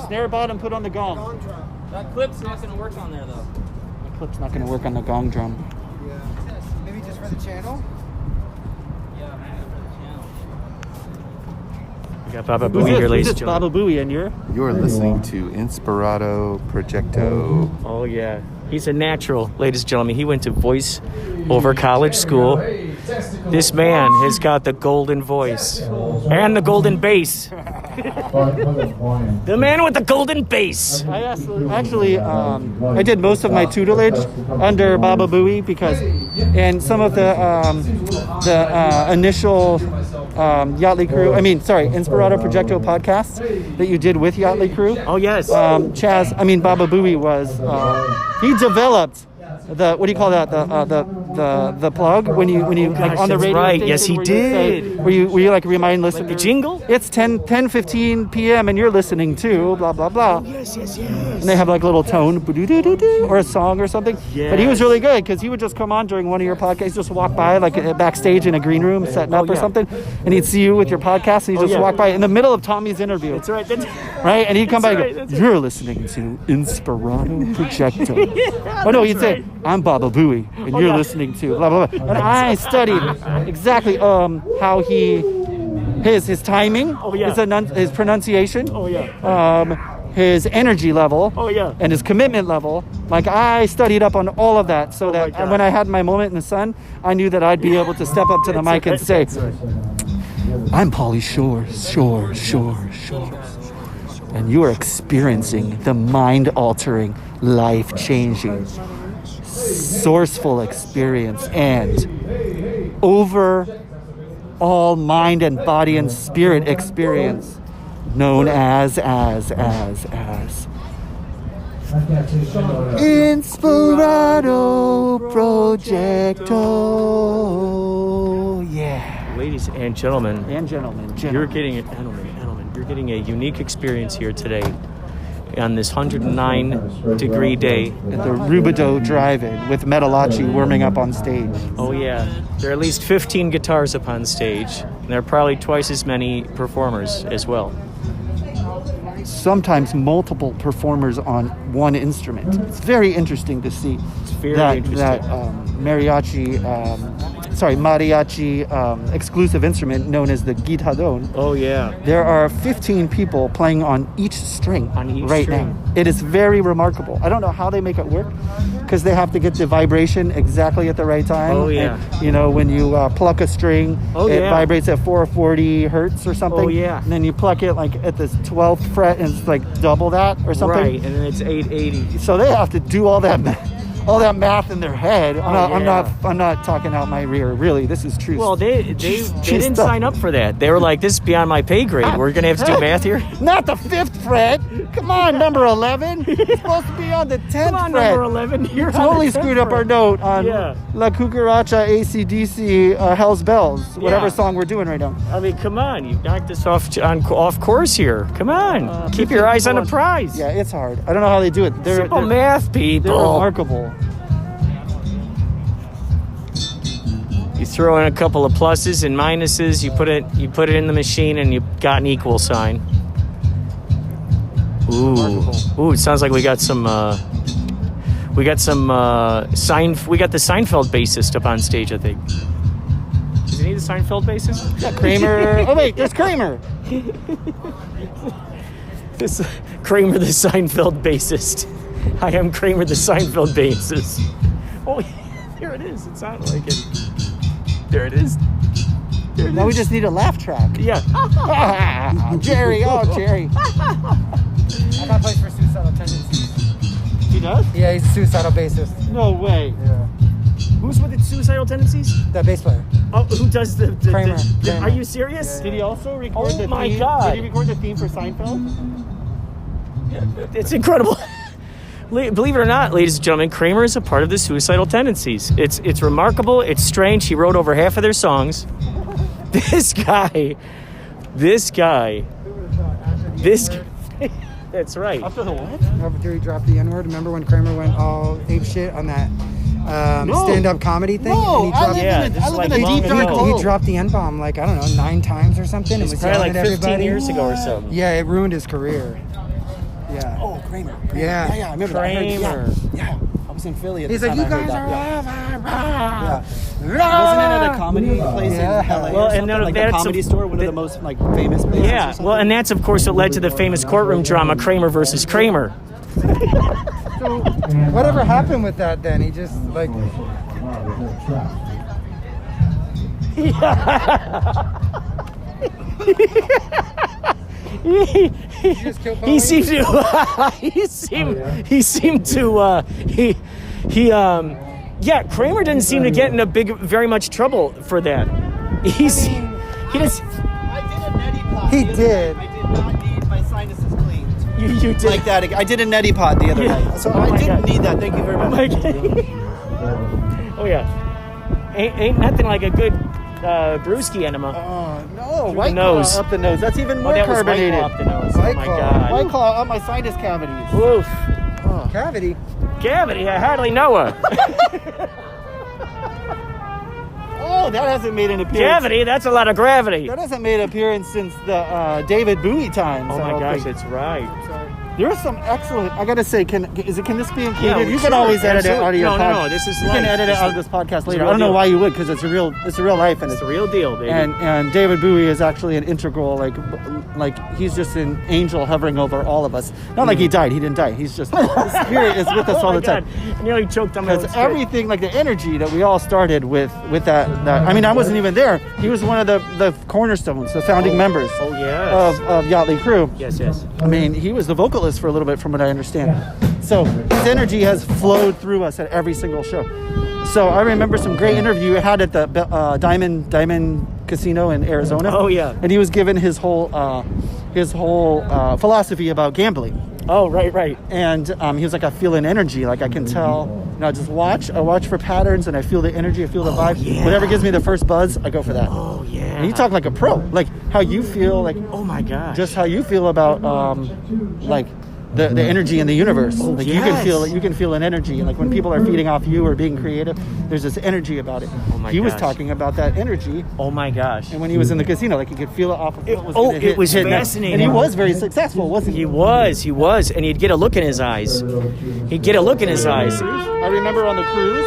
Snare bottom, put on the gong. That clip's not going to work on there, though. The clip's not going to work on the gong drum. Yeah. Maybe just for the channel? Yeah, maybe for the channel. We got Baba Booey here, ladies and gentlemen. Baba Booey, and You're listening to Inspirado Projecto. Oh, yeah. He's a natural, ladies and gentlemen. He went to voice over college school. This man has got the golden voice and the golden bass. The man with the golden bass. I actually I did most of my tutelage under Baba Booey because in some of the initial Yächtley Crëw, Inspirado Projecto podcasts that you did with Yächtley Crëw. Oh, yes. Baba Booey was, he developed the, what do you call that, the plug when you like on the radio right. station? Yes, he did. Where you like remind listeners. Like the jingle? It's 10:15 p.m. and you're listening to blah, blah, blah. Yes. And they have like a little tone or a song or something. Yes. But he was really good because he would just come on during one of your podcasts, just walk by like backstage in a green room setting up or something, and he'd see you with your podcast and he'd just walk by in the middle of Tommy's interview. That's right. right? And he'd come That's by right, and that's go, "You're listening to Inspirado Projecto." Oh no, he'd say, "I'm Baba Booey, and you're listening to blah blah blah." And I studied exactly how his timing, his pronunciation, his energy level, and his commitment level. Like, I studied up on all of that, so that when I had my moment in the sun, I knew that I'd be able to step up to the mic and say, "I'm Pauly Shores, and you are experiencing the mind-altering, life-changing, sourceful experience and overall mind and body and spirit experience known as Inspirado Projecto." Yeah. Ladies and gentlemen, you're getting you're getting a unique experience here today on this 109-degree day at the Rubidoux Drive-In with Metalachi warming up on stage. Oh yeah, there are at least 15 guitars up on stage, and there are probably twice as many performers as well. Sometimes multiple performers on one instrument. It's very interesting to see that mariachi exclusive instrument known as the guitarrón. Oh yeah. There are 15 people playing on each string now. It is very remarkable. I don't know how they make it work, because they have to get the vibration exactly at the right time. Oh yeah. And, when you pluck a string, it vibrates at 440 hertz or something. Oh yeah. And then you pluck it like at the 12th fret, and it's like double that or something. Right, and then it's 880. So they have to do all that math in their head. I'm not talking out my rear. Really, this is true. Well, they didn't sign up for that. They were like, "This is beyond my pay grade. We're gonna have to do math here." Not the 5th fret. Come on, number 11. It's supposed to be on the 10th Come on, fret. number 11. You're totally screwed up our note on La Cucaracha AC/DC Hell's Bells, whatever song we're doing right now. I mean, come on, you knocked us off course here. Come on, keep your eyes on the prize. Yeah, it's hard. I don't know how they do it. They're math people. They're remarkable. You throw in a couple of pluses and minuses. You put it in the machine, and you got an equal sign. Ooh! It sounds like we got some. We got the Seinfeld bassist up on stage, I think. Does he need a Seinfeld bassist? Yeah, Kramer. Oh wait, there's Kramer. This Kramer, the Seinfeld bassist. I am Kramer, the Seinfeld bassist. Oh, here it is. It sounded like it. There it is. Now we just need a laugh track. Yeah. Jerry. Oh, Jerry. I got plays for Suicidal Tendencies. He does? Yeah, he's a suicidal bassist. No way. Yeah. Who's with the Suicidal Tendencies? The bass player. Oh, who does the Kramer. Are you serious? Did he also record the theme? My God. Did he record the theme for Seinfeld? It's incredible. Believe it or not, ladies and gentlemen, Kramer is a part of the Suicidal Tendencies. It's remarkable. It's strange. He wrote over half of their songs. This guy. That's right. After the what? After he dropped the N-word. Remember when Kramer went all ape shit on that stand-up comedy thing? No, and I live in a deep dark hole. He dropped the N-bomb like, I don't know, 9 times or something. It's probably like 15 years ago or so. Yeah, it ruined his career. Yeah. Oh, Kramer. Yeah. I remember Kramer. Yeah. I was in Philly at He's the like, time. you guys are Wasn't it at a comedy place in LA Well, or and something? Like the that's comedy store, one of the most famous places. Yeah, well, and that's of course what led to the famous courtroom drama, Kramer versus Kramer. So, whatever happened with that then? He just like... He seemed to Kramer didn't seem to get in very much trouble for that. I did. He did. I did not need my sinuses cleaned. You did like that. I did a neti pot the other night, so I didn't need that. Thank you very much. Oh yeah, ain't nothing like a good brewski enema. No, White Claw up the nose. That's even more that was carbonated. White Claw up the nose. White Oh my Claw. God. White Claw up my sinus cavities. Oof. Cavity. Cavity, I hardly know her. Oh, that hasn't made an appearance. Gravity? That's a lot of gravity. That hasn't made an appearance since the David Bowie times. Oh I my don't gosh, think. that's right. There's some excellent. I gotta say, can this be included? Yeah, you can sure, always edit it out of your no, podcast. no, this is you life. can edit it This out is- of this podcast it's a later. I real don't know deal. why you would, because it's a real life, and It's the real deal, baby. and David Bowie is actually an integral, like he's just an angel hovering over all of us. Not like he died. He didn't die. He's just the spirit is with us all Oh my the time. God. I nearly choked on my own Because spit. everything, like the energy that we all started with that. I mean, I wasn't even there. He was one of the cornerstones, the founding members Oh yes. of Yächtley Crëw. Yes, yes. I mean, he was the vocalist for a little bit, from what I understand. So his energy has flowed through us at every single show. So I remember some great interview he had at the Diamond Casino in Arizona. Oh, yeah. And he was given his whole philosophy about gambling. Oh, right. And he was like, I feel an energy, like I can tell. I just watch for patterns, and I feel the energy, I feel the vibe. yeah. Whatever gives me the first buzz, I go for that. Oh yeah. And you talk like a pro, like how you feel, like Oh my gosh. just how you feel about like the energy in the universe. Like yes. you can feel an energy, and like when people are feeding off you or being creative, there's this energy about it. Oh my he was gosh. talking about that energy, Oh my gosh. and when he was in the casino, like he could feel it off of what was oh, gonna hit, it was hit next. fascinating. And he was very successful, wasn't he? He was, and he'd get a look in his eyes. He'd get a look in his eyes. I remember on the cruise,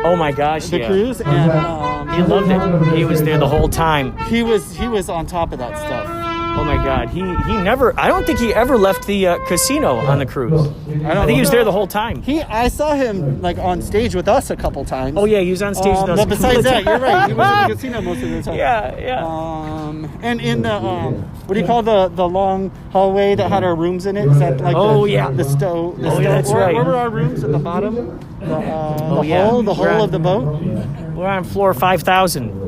Oh my gosh, the yeah. cruise, and He loved it. He was there the whole time. he was on top of that stuff. Oh my God, he never. I don't think he ever left the casino on the cruise. I think he was there the whole time. I saw him like on stage with us a couple times. Oh yeah, he was on stage with us. But besides that, you're right. He was in the casino most of the time. Yeah. And in the what do you call the long hallway that had our rooms in it? Is that like Oh, the, yeah. the stove? Oh, yeah, that's right. Where were our rooms at the bottom? The yeah. hole We're on- of the boat. We're on floor 5,000.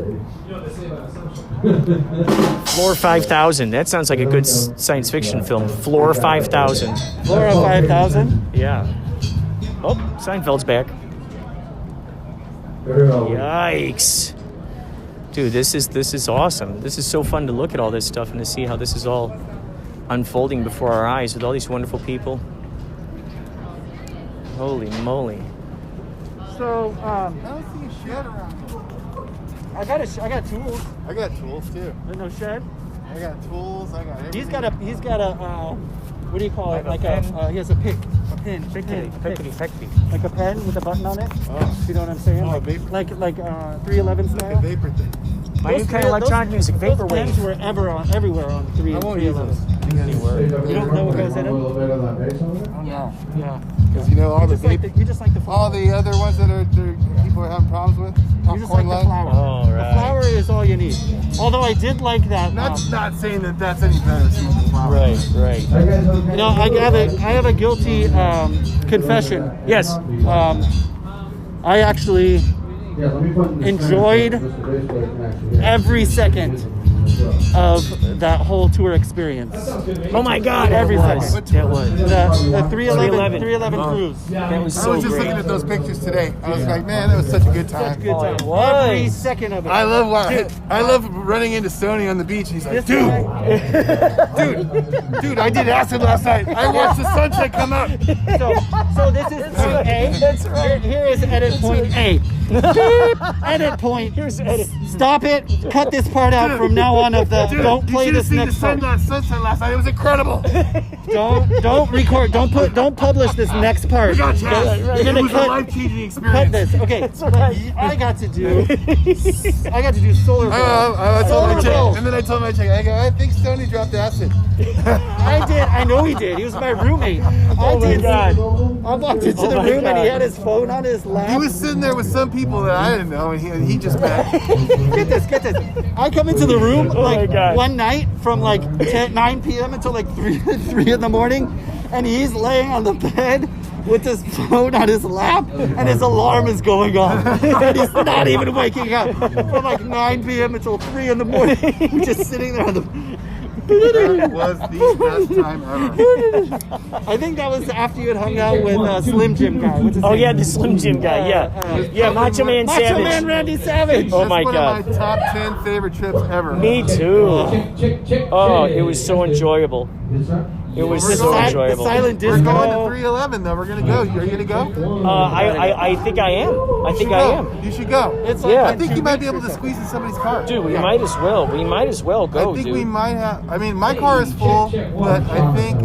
Floor 5,000. That sounds like a good science fiction film. Floor 5,000. Floor of 5,000. Yeah. Oh, Seinfeld's back. Yikes. Dude, this is awesome. This is so fun to look at all this stuff and to see how this is all unfolding before our eyes with all these wonderful people. Holy moly. So I don't see shed around here. I got tools. I got tools too. There's no shed. I got tools. I got everything. He's got a what do you call it? Like a pen? He has a pick. A pin. Pickety. Like a pen with a button on it. Oh. You know what I'm saying? Oh, like vapor. like 311 Like style. a vapor thing. My new kind of electronic music, Those vaporwave. pens were everywhere on 311. I won't use those. You don't know what goes in it? A little bit of that bass on it? No. Yeah. Because you know all the vapor. You just like the All the other ones that people are having problems with. You just like the flower. Oh, right. The flower is all you need. Although I did like that. Not saying that that's any better than the flower. Right. You know, I have a guilty confession. Yes. I actually Yeah, let me put in the enjoyed Just the bass player can actually hear. every second of that whole tour experience. Oh my God. Every that was. second. That was. The 311 Oh. cruise. That was I so was just great. looking at those pictures today. I was like, man, that was such a good time. Good time. it was. Every second of it. I love running into Stoney on the beach. He's like, This dude, guy- dude, I did acid last night. I watched the sunset come up. So this is point A. That's right. Here is edit point A. Beep. Edit point. Here's edit. Stop it. Cut this part out from now on of the. Dude, Don't play you should have this seen next part. the sunset last night. It was incredible. Don't record. Don't publish this next part. We got you. You're It gonna was a cut. life-changing Cut experience. this. Okay. What I got to do solar ball. I told my Solar chick, balls. and then I told my chick, I think Stoney dropped acid. I did. I know he did. He was my roommate. Oh my God. I walked into the my room and he God. had his phone on his lap. He was sitting there with some people that I didn't know, and he just met. Get this. I come into the room my God. one night from 9 p.m. until 3 in the morning, and he's laying on the bed with his phone on his lap, and his alarm is going off, and he's not even waking up from 9 p.m. until 3 in the morning. We're just sitting there on the. That was the best time ever. I think that was after you had hung out with Slim Jim guy. What's his Oh name? yeah, the Slim Jim guy. Yeah, Macho Man Macho Savage. Man Randy Savage. Oh That's my one God. of my top 10 favorite trips ever. Me too. Check. Oh, it was so enjoyable. Yes, sir. It was The so si- enjoyable. The silent We're going to disco. 311 though. We're gonna go. Are you gonna go? I think I am. I think I am. You should go. It's Yeah. I think you might be able to squeeze in somebody's car. Dude, we might as well. We might as well go, I think dude. we might have. I mean, my car is full, but I think.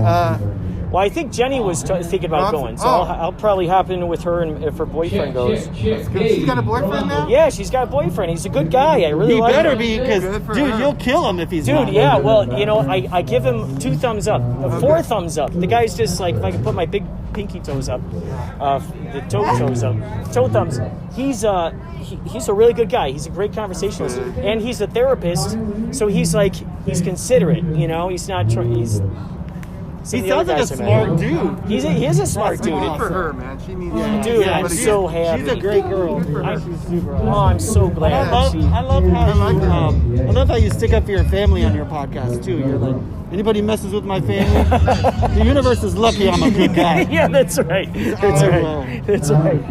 Well, I think Jenny was thinking about going, so I'll probably hop in with her and if her boyfriend goes. She's got a boyfriend now? Yeah, she's got a boyfriend. He's a good guy. I really He like better him. be, because, Good for dude, her. you'll kill him if he's Dude, not. yeah, well, you know, I give him 2 thumbs up, 4 thumbs up. The guy's just like, if I can put my big pinky toes up, the toe toes up, toe thumbs. He's a really good guy. He's a great conversationalist, and he's a therapist. So he's considerate. You know, he's not. He sounds like a smart dude. He is a smart dude. Good for her, man. She needs. Dude, I'm somebody so good. happy. She's a great girl. Dude. She's super awesome. Oh, I'm so glad. I love how you stick up for your family on your podcast too. You're like, anybody messes with my family, the universe is lucky I'm a good guy. Yeah, that's right. That's right. That's right.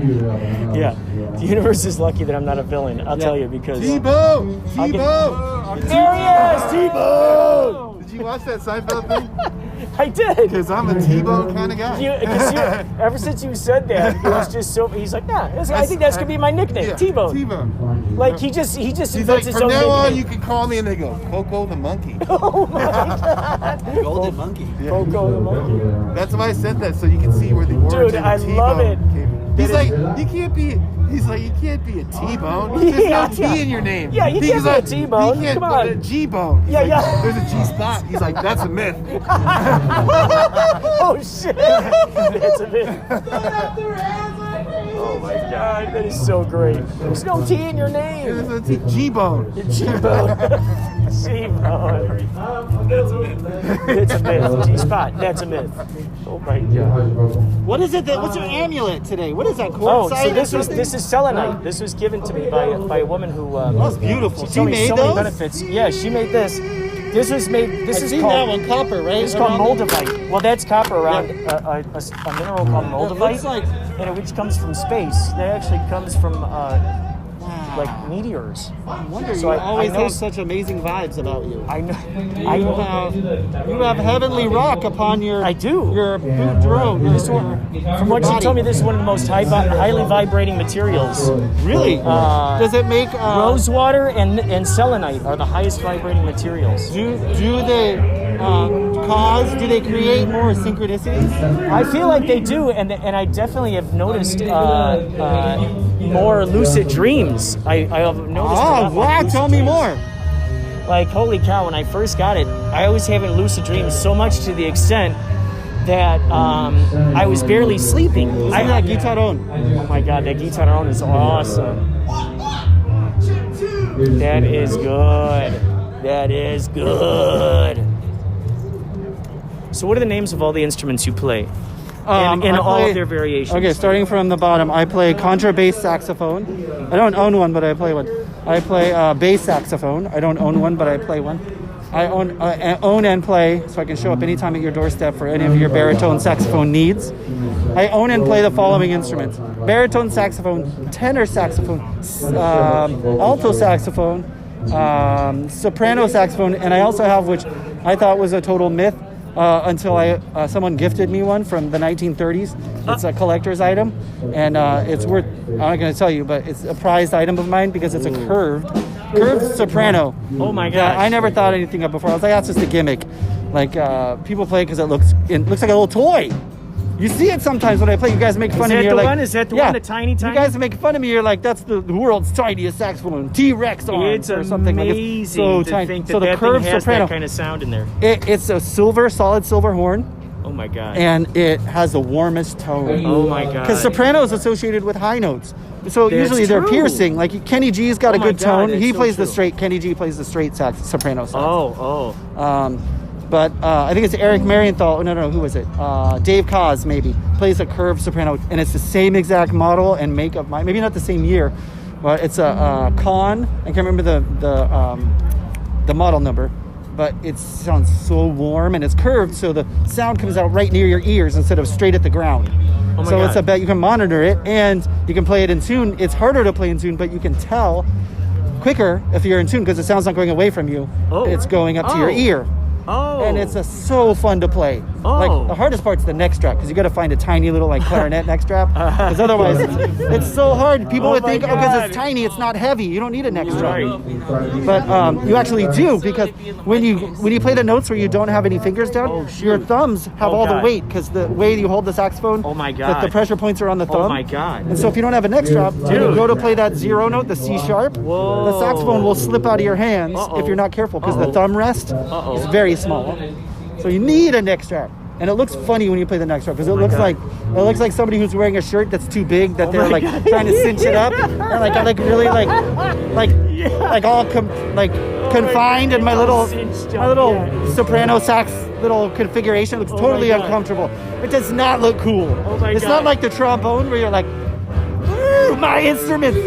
Yeah, the universe is lucky that I'm not a villain. I'll tell you because. T-Bone! I get- T-Bone! There he is, T-Bone. Did you watch that Seinfeld thing? I did. Because I'm a T-Bone kind of guy. Ever since you said that, it was just so. He's like, yeah, I think that's gonna be my nickname, Yeah, T-Bone. T-Bone. Like he just He's invents like, his from own now on, nickname. you can call me, and they go, Coco the monkey. Oh my God. Golden monkey. Coco the monkey. That's why I said that, so you can see where the origin I of T-Bone love it. came from. He's like, you can't be. He's like, you can't be a T-bone. There's no T in your name. Yeah, you He's can't be like, a T-bone. You can't Come be on. a G-bone. He's Yeah, like, yeah. There's a G-spot. He's like, that's a myth. Oh shit! That's a myth. Oh my God, that is so great. There's no T in your name. There's a T. G-bone. G-bone. G-bone. It's a myth. G-spot. That's a myth. Oh my God. What is it what's your amulet today? What is that? Oh, Quartzite so or this is selenite. This was given to me by a woman who. That's beautiful. She She told me made so those? many benefits. Yeah, she made this. This was made. This I is seen called. that one, copper, right? It's called Around moldavite. Well, that's copper around a mineral called moldavite, looks like- and which comes from space. That actually comes from like meteors. No wonder So you I always know- have such amazing vibes about you. I know. You have heavenly rock upon your. I do. Your boot drone. From what she told me, this is one of the most highly vibrating materials. Really? Does it make Rose water and selenite are the highest vibrating materials. Do they do they create more synchronicities? I feel like they do, and I definitely have noticed more lucid dreams. I have noticed. Oh, wow! Tell me more. Like, holy cow, when I first got it, I was having lucid dreams so much to the extent that I was barely sleeping. That guitaron. Oh my God, that guitaron is awesome. That is good. That is good. So what are the names of all the instruments you play? In all of their variations. Okay, starting from the bottom, I play contrabass saxophone. I don't own one, but I play one. I play bass saxophone. I don't own one, but I play one. I own and play, so I can show up anytime at your doorstep for any of your baritone saxophone needs. I own and play the following instruments: baritone saxophone, tenor saxophone, alto saxophone, soprano saxophone, and I also have, which I thought was a total myth, until someone gifted me one from the 1930s. It's a collector's item, and it's worth, I'm not going to tell you, but it's a prized item of mine because it's a curved soprano. Oh my Yeah, gosh. I never thought anything of before. I was like, that's just a gimmick. Like, people play it because it looks like a little toy. You see it sometimes when I play. You guys make fun of me. You're like, Is that the one? The tiny? You guys make fun of me. You're like, that's the world's tiniest saxophone, T-Rex arms It's or something. amazing like it's so to tiny. think that So the that curved thing has soprano. that kind of sound in there. It's a solid silver horn, Oh my God. and it has the warmest tone. Oh my God. Because soprano is associated with high notes. So That's usually they're true. piercing. Like Kenny G's got a Oh my good God, tone. that's He so plays the true. straight. Kenny G plays the straight soprano sax. Oh. But I think it's Eric Marienthal. No, who was it? Dave Koz maybe plays a curved soprano, and it's the same exact model and make of mine. Maybe not the same year, but it's a Con. I can't remember the model number, but it sounds so warm and it's curved, so the sound comes out right near your ears instead of straight at the ground. Oh my So God. it's a bet you can monitor it and you can play it in tune. It's harder to play in tune, but you can tell quicker if you're in tune because the sound's not going away from you. Oh. It's going up to your Oh. ear. Oh. And it's so fun to play. Like the hardest part's the neck strap because you got to find a tiny little like clarinet neck strap. Because otherwise, it's so hard. People would think, because it's tiny, it's not heavy. You don't need a neck strap. But you actually do, because when you play the notes where you don't have any fingers down, your thumbs have all the weight because the way you hold the saxophone, the pressure points are on the thumb. Oh my God! And so if you don't have a neck strap, when you go to play that 0 note, the C sharp, the saxophone will slip out of your hands if you're not careful because the thumb rest is very small. So you need a neck strap. And it looks funny when you play the neck strap because it looks like somebody who's wearing a shirt that's too big that they're like trying to cinch it up and like I like really like all confined in my little soprano sax little configuration. It looks totally uncomfortable. It does not look cool. It's not like the trombone where you're like, ooh, my instrument's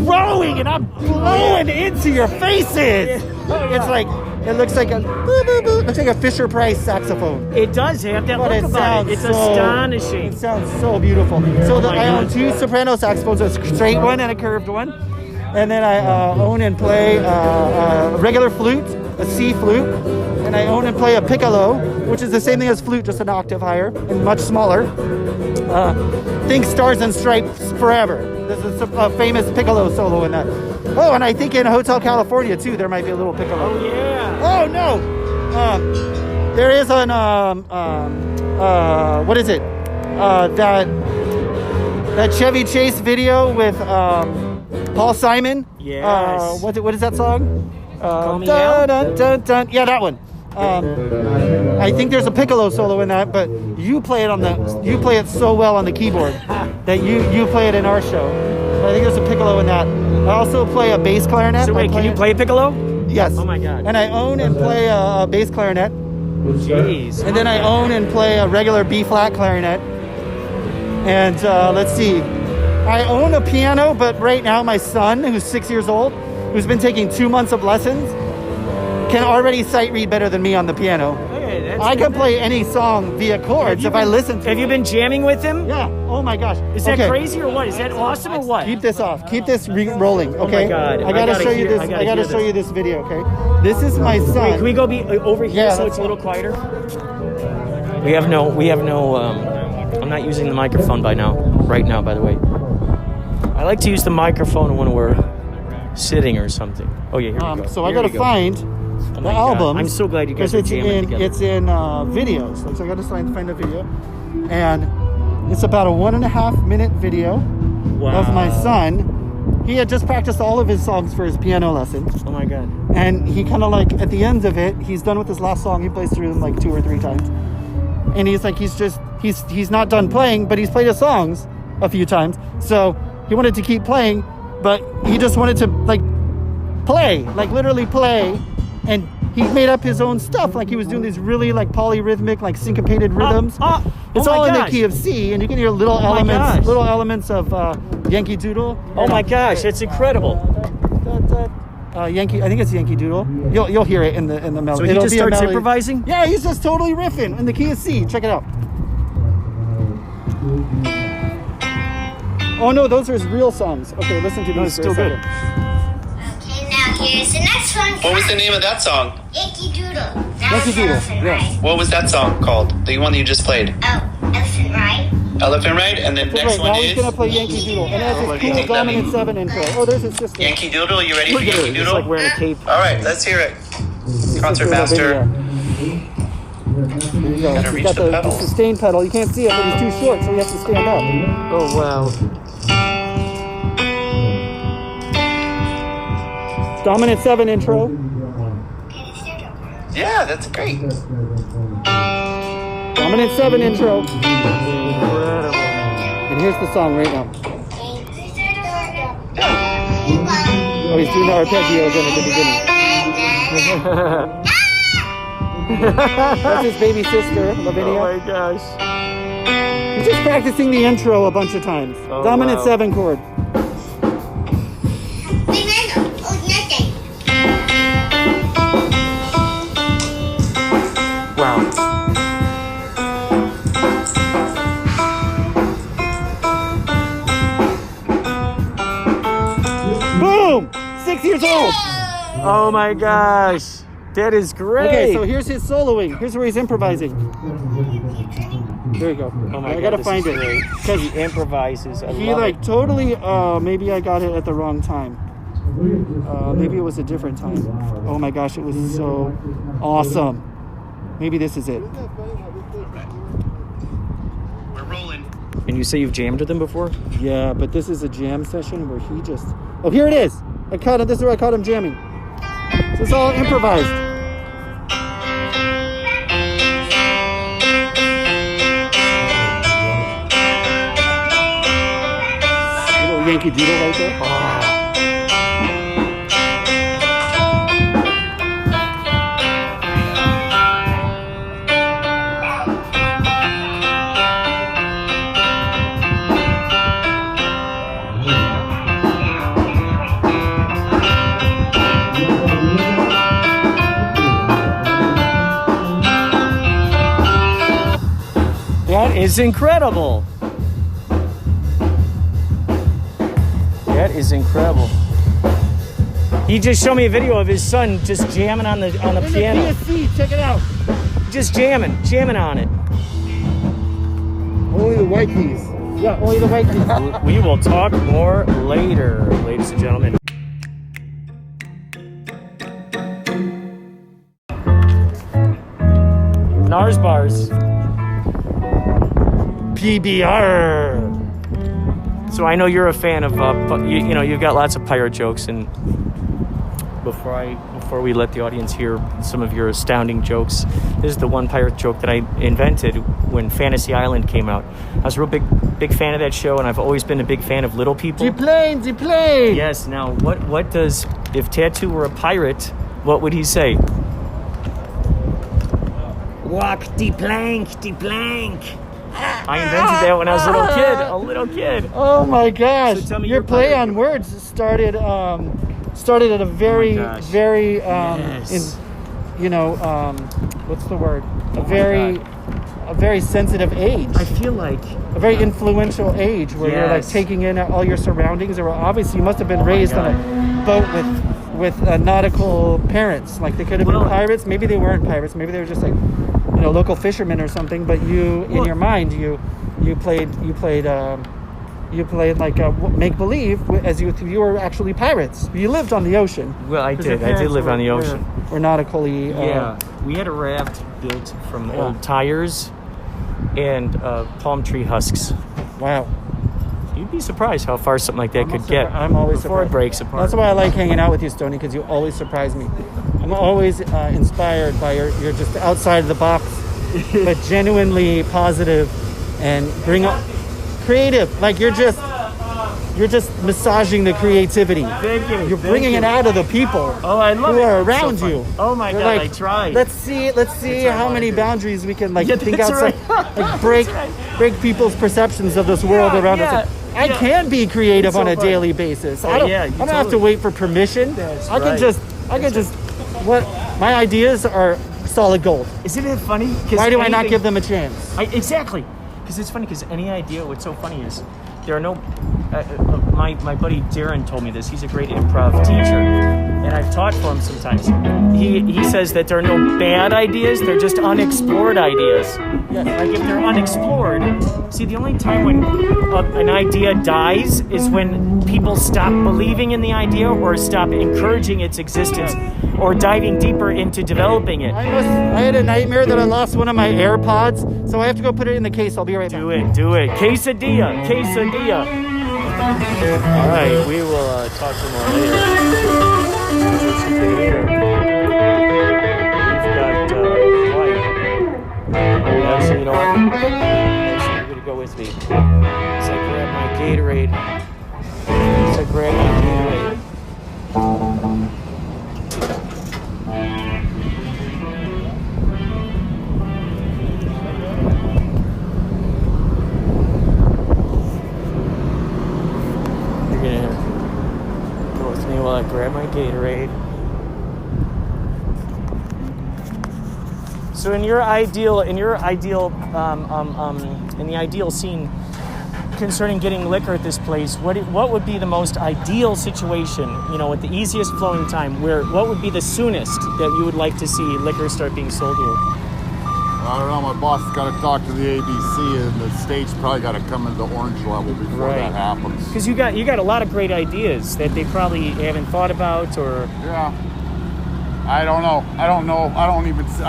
growing and I'm blowing into your faces. It's like. It looks like a Fisher Price saxophone. It does have that look about it. It's astonishing. It sounds so beautiful. So I own 2 soprano saxophones, a straight one and a curved one. And then I own and play a regular flute, a C flute. And I own and play a piccolo, which is the same thing as flute, just an octave higher and much smaller. Think Stars and Stripes Forever. This is a famous piccolo solo in that. Oh, and I think in Hotel California too, there might be a little piccolo. Oh yeah. Oh no. There is an what is it? That Chevy Chase video with Paul Simon. Yes. What is that song? Call Me Dun, Al? dun, dun, dun. Yeah, that one. I think there's a piccolo solo in that, but you play it so well on the keyboard that you play it in our show. But I think there's a piccolo in that. I also play a bass clarinet. So wait, can you play a piccolo? Yes. Oh my God. And I own and play a bass clarinet. Jeez. And then I own and play a regular B flat clarinet. And let's see. I own a piano, but right now my son, who's 6 years old, who's been taking 2 months of lessons, can already sight read better than me on the piano. Okay, I can play any song via chords if I listen to it. Have you been jamming with him? Yeah. Oh my gosh. Is that crazy or what? Is that awesome or what? Keep this off. Keep this rolling. Okay. Oh my God. I gotta show you this. I gotta show you this video. Okay. This is my son. Wait, can we go over here so it's a little quieter? We have no. I'm not using the microphone right now. By the way, I like to use the microphone when we're sitting or something. Oh yeah, here we go. So I gotta find the album. I'm so glad you guys are jamming together. It's in videos. So I gotta find a video, and it's about a 1.5 minute video of my son. He had just practiced all of his songs for his piano lessons. Oh my God. And he kind of like, at the end of it, he's done with his last song. He plays through them like 2 or 3 times. And he's like, he's not done playing, but he's played his songs a few times. So he wanted to keep playing, but he just wanted to like play, like literally play. And he made up his own stuff. Like he was doing these really like polyrhythmic, like syncopated rhythms. It's all in the key of C, and you can hear little elements of Yankee Doodle. Oh my gosh, that's incredible. Yankee, I think it's Yankee Doodle. You'll hear it in the melody. So he just starts improvising? Yeah, he's just totally riffing in the key of C. Check it out. Oh no, those are his real songs. Okay, listen to these. Still good. Okay, now here's the next one. What was the name of that song? Yankee Doodle. Yankee Doodle, yeah. What was that song called? The one that you just played? Oh, Elephant Ride. Elephant Ride, and then next one now is? he's gonna play Yankee Doodle, and that's his cool dominant 7 intro. Oh, there's his sister. Yankee Doodle, you ready for Yankee Doodle? It's like wearing a cape. All right, let's hear it. Concert master. There you go. He's got the sustain pedal. You can't see it, but he's too short, so he has to stand up. Oh wow. Dominant 7 intro. Yeah, that's great. Dominant 7 intro. And here's the song right now. Oh, he's doing the arpeggio again at the beginning. That's his baby sister, Lavinia. Oh my gosh. He's just practicing the intro a bunch of times. Oh, Dominant 7 chord. Wow. Boom! 6 years old. Oh my gosh. That is great. Okay, so here's his soloing. Here's where he's improvising. There you go. Oh my I God, gotta this find is it. great. Because He improvises. I he love like it. totally, maybe I got it at the wrong time. Maybe it was a different time. Oh my gosh, it was so awesome. Maybe this is it. We're rolling. And you say you've jammed with him before? Yeah, but this is a jam session where he just... Oh, here it is. I caught him. This is where I caught him jamming. So it's all improvised. Little Yankee Doodle right there. That is incredible. That is incredible. He just showed me a video of his son just jamming on the piano. PSC, check it out. Just jamming on it. Only the white keys. Yeah, only the white keys. We will talk more later, ladies and gentlemen. Nars bars. PBR. So I know you're a fan of, you know, you've got lots of pirate jokes, and before we let the audience hear some of your astounding jokes, this is the one pirate joke that I invented when Fantasy Island came out. I was a real big fan of that show, and I've always been a big fan of little people. The plane. Yes. Now, what does, if Tattoo were a pirate, what would he say? Walk the plank. I invented that when I was a little kid. Oh my gosh! So tell me your play on words started at a very, very, Yes. what's the word? A very sensitive age. I feel like A very influential age where you're like taking in all your surroundings. Or obviously, you must have been raised on a boat with nautical parents. Like they could have been pirates. Maybe they weren't pirates. Maybe they were just like, local fishermen or something. But in your mind, you played like make believe as you were actually pirates. You lived on the ocean. Well, I did live on the ocean. Or nautically. We had a raft built from old tires and palm tree husks. Wow. You'd be surprised how far something like that could get. I'm always before surprised. It breaks apart. That's why I like hanging out with you, Stoney, because you always surprise me. I'm always inspired by you're just outside of the box, but genuinely positive and bring up creative. Like you're just massaging the creativity. Thank you. You're bringing it out of the people. Oh, I love who it. are It's around so you. fun. Oh my You're God, like, I tried. Let's see how many boundaries we can think that's outside, right. break people's perceptions of this world around us. I can be creative It's so on a fun. daily basis. Oh, I don't yeah, you have to totally- wait for permission. That's I can right. just my ideas are solid gold. Isn't it funny? Why do I not give them a chance? Exactly. Because it's funny, because any idea, what's so funny is there are no... my buddy Darren told me this. He's a great improv teacher. And I've taught for him sometimes. He says that there are no bad ideas, they're just unexplored ideas. Yes. Like if they're unexplored... See, the only time when an idea dies is when people stop believing in the idea or stop encouraging its existence or diving deeper into developing it. I had a nightmare that I lost one of my AirPods, so I have to go put it in the case. I'll be right back. Do it. Quesadilla. All right, we will talk some more later. Here. We've got White. So you know what? You're gonna go with me. So I grab my Gatorade. You're gonna go with me while I grab my Gatorade. So in the ideal scene, concerning getting liquor at this place, what would be the most ideal situation, you know, at the easiest flowing time, what would be the soonest that you would like to see liquor start being sold here? I don't know, my boss has got to talk to the ABC, and the state's probably got to come into orange level before that happens. Because you got a lot of great ideas that they probably haven't thought about, or... Yeah. I don't know. I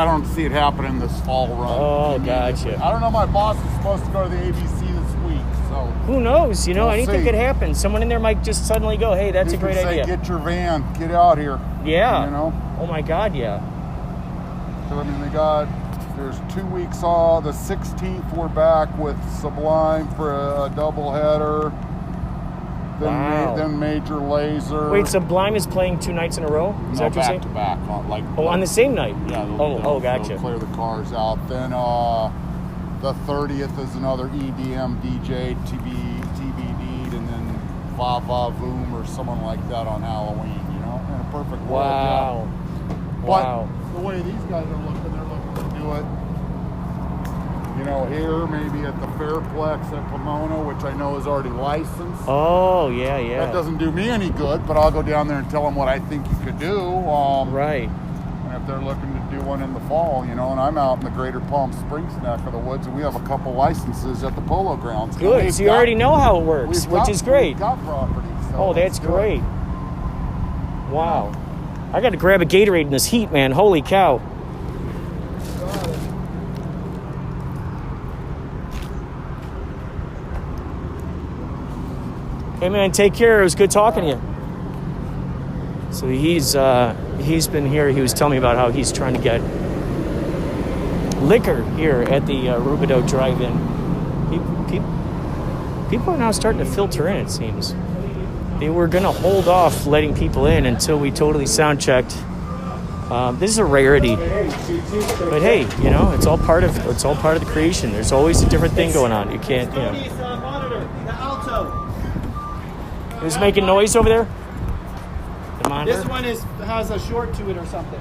don't see it happening this fall run. Oh, gotcha. I don't know, my boss is supposed to go to the ABC this week, so... Who knows? You know, we'll anything could happen. Someone in there might just suddenly go, hey, that's a great idea. Get your van, get out here. Yeah. You know? Oh, my God, yeah. So, I mean, there's 2 weeks off. The 16th, we're back with Sublime for a doubleheader. Then Major Laser. Wait, Sublime is playing 2 nights in a row? Is that what you're saying? Back to back. On the same night? Yeah. Gotcha. They'll clear the cars out. Then the 30th is another EDM DJ TBD, and then Va Voom or someone like that on Halloween, you know? In a perfect world. Wow. Yeah. Wow. But the way these guys are looking, they're looking to do it, you know, here, maybe at the Fairplex at Pomona, which I know is already licensed. Oh, yeah. That doesn't do me any good, but I'll go down there and tell them what I think you could do. Right. And if they're looking to do one in the fall, you know, and I'm out in the greater Palm Springs neck of the woods, and we have a couple licenses at the Polo Grounds. Good, so you already know how it works, which is great. We've got property. So oh, that's great. Wow. I got to grab a Gatorade in this heat, man. Holy cow. Hey, man, take care. It was good talking to you. So he's been here. He was telling me about how he's trying to get liquor here at the Rubidoux Drive-In. People are now starting to filter in, it seems. They were going to hold off letting people in until we totally sound checked. This is a rarity, but hey, you know, it's all part of the creation. There's always a different thing going on. You can't, you know. Who's making noise over there? The monitor? This one has a short to it or something.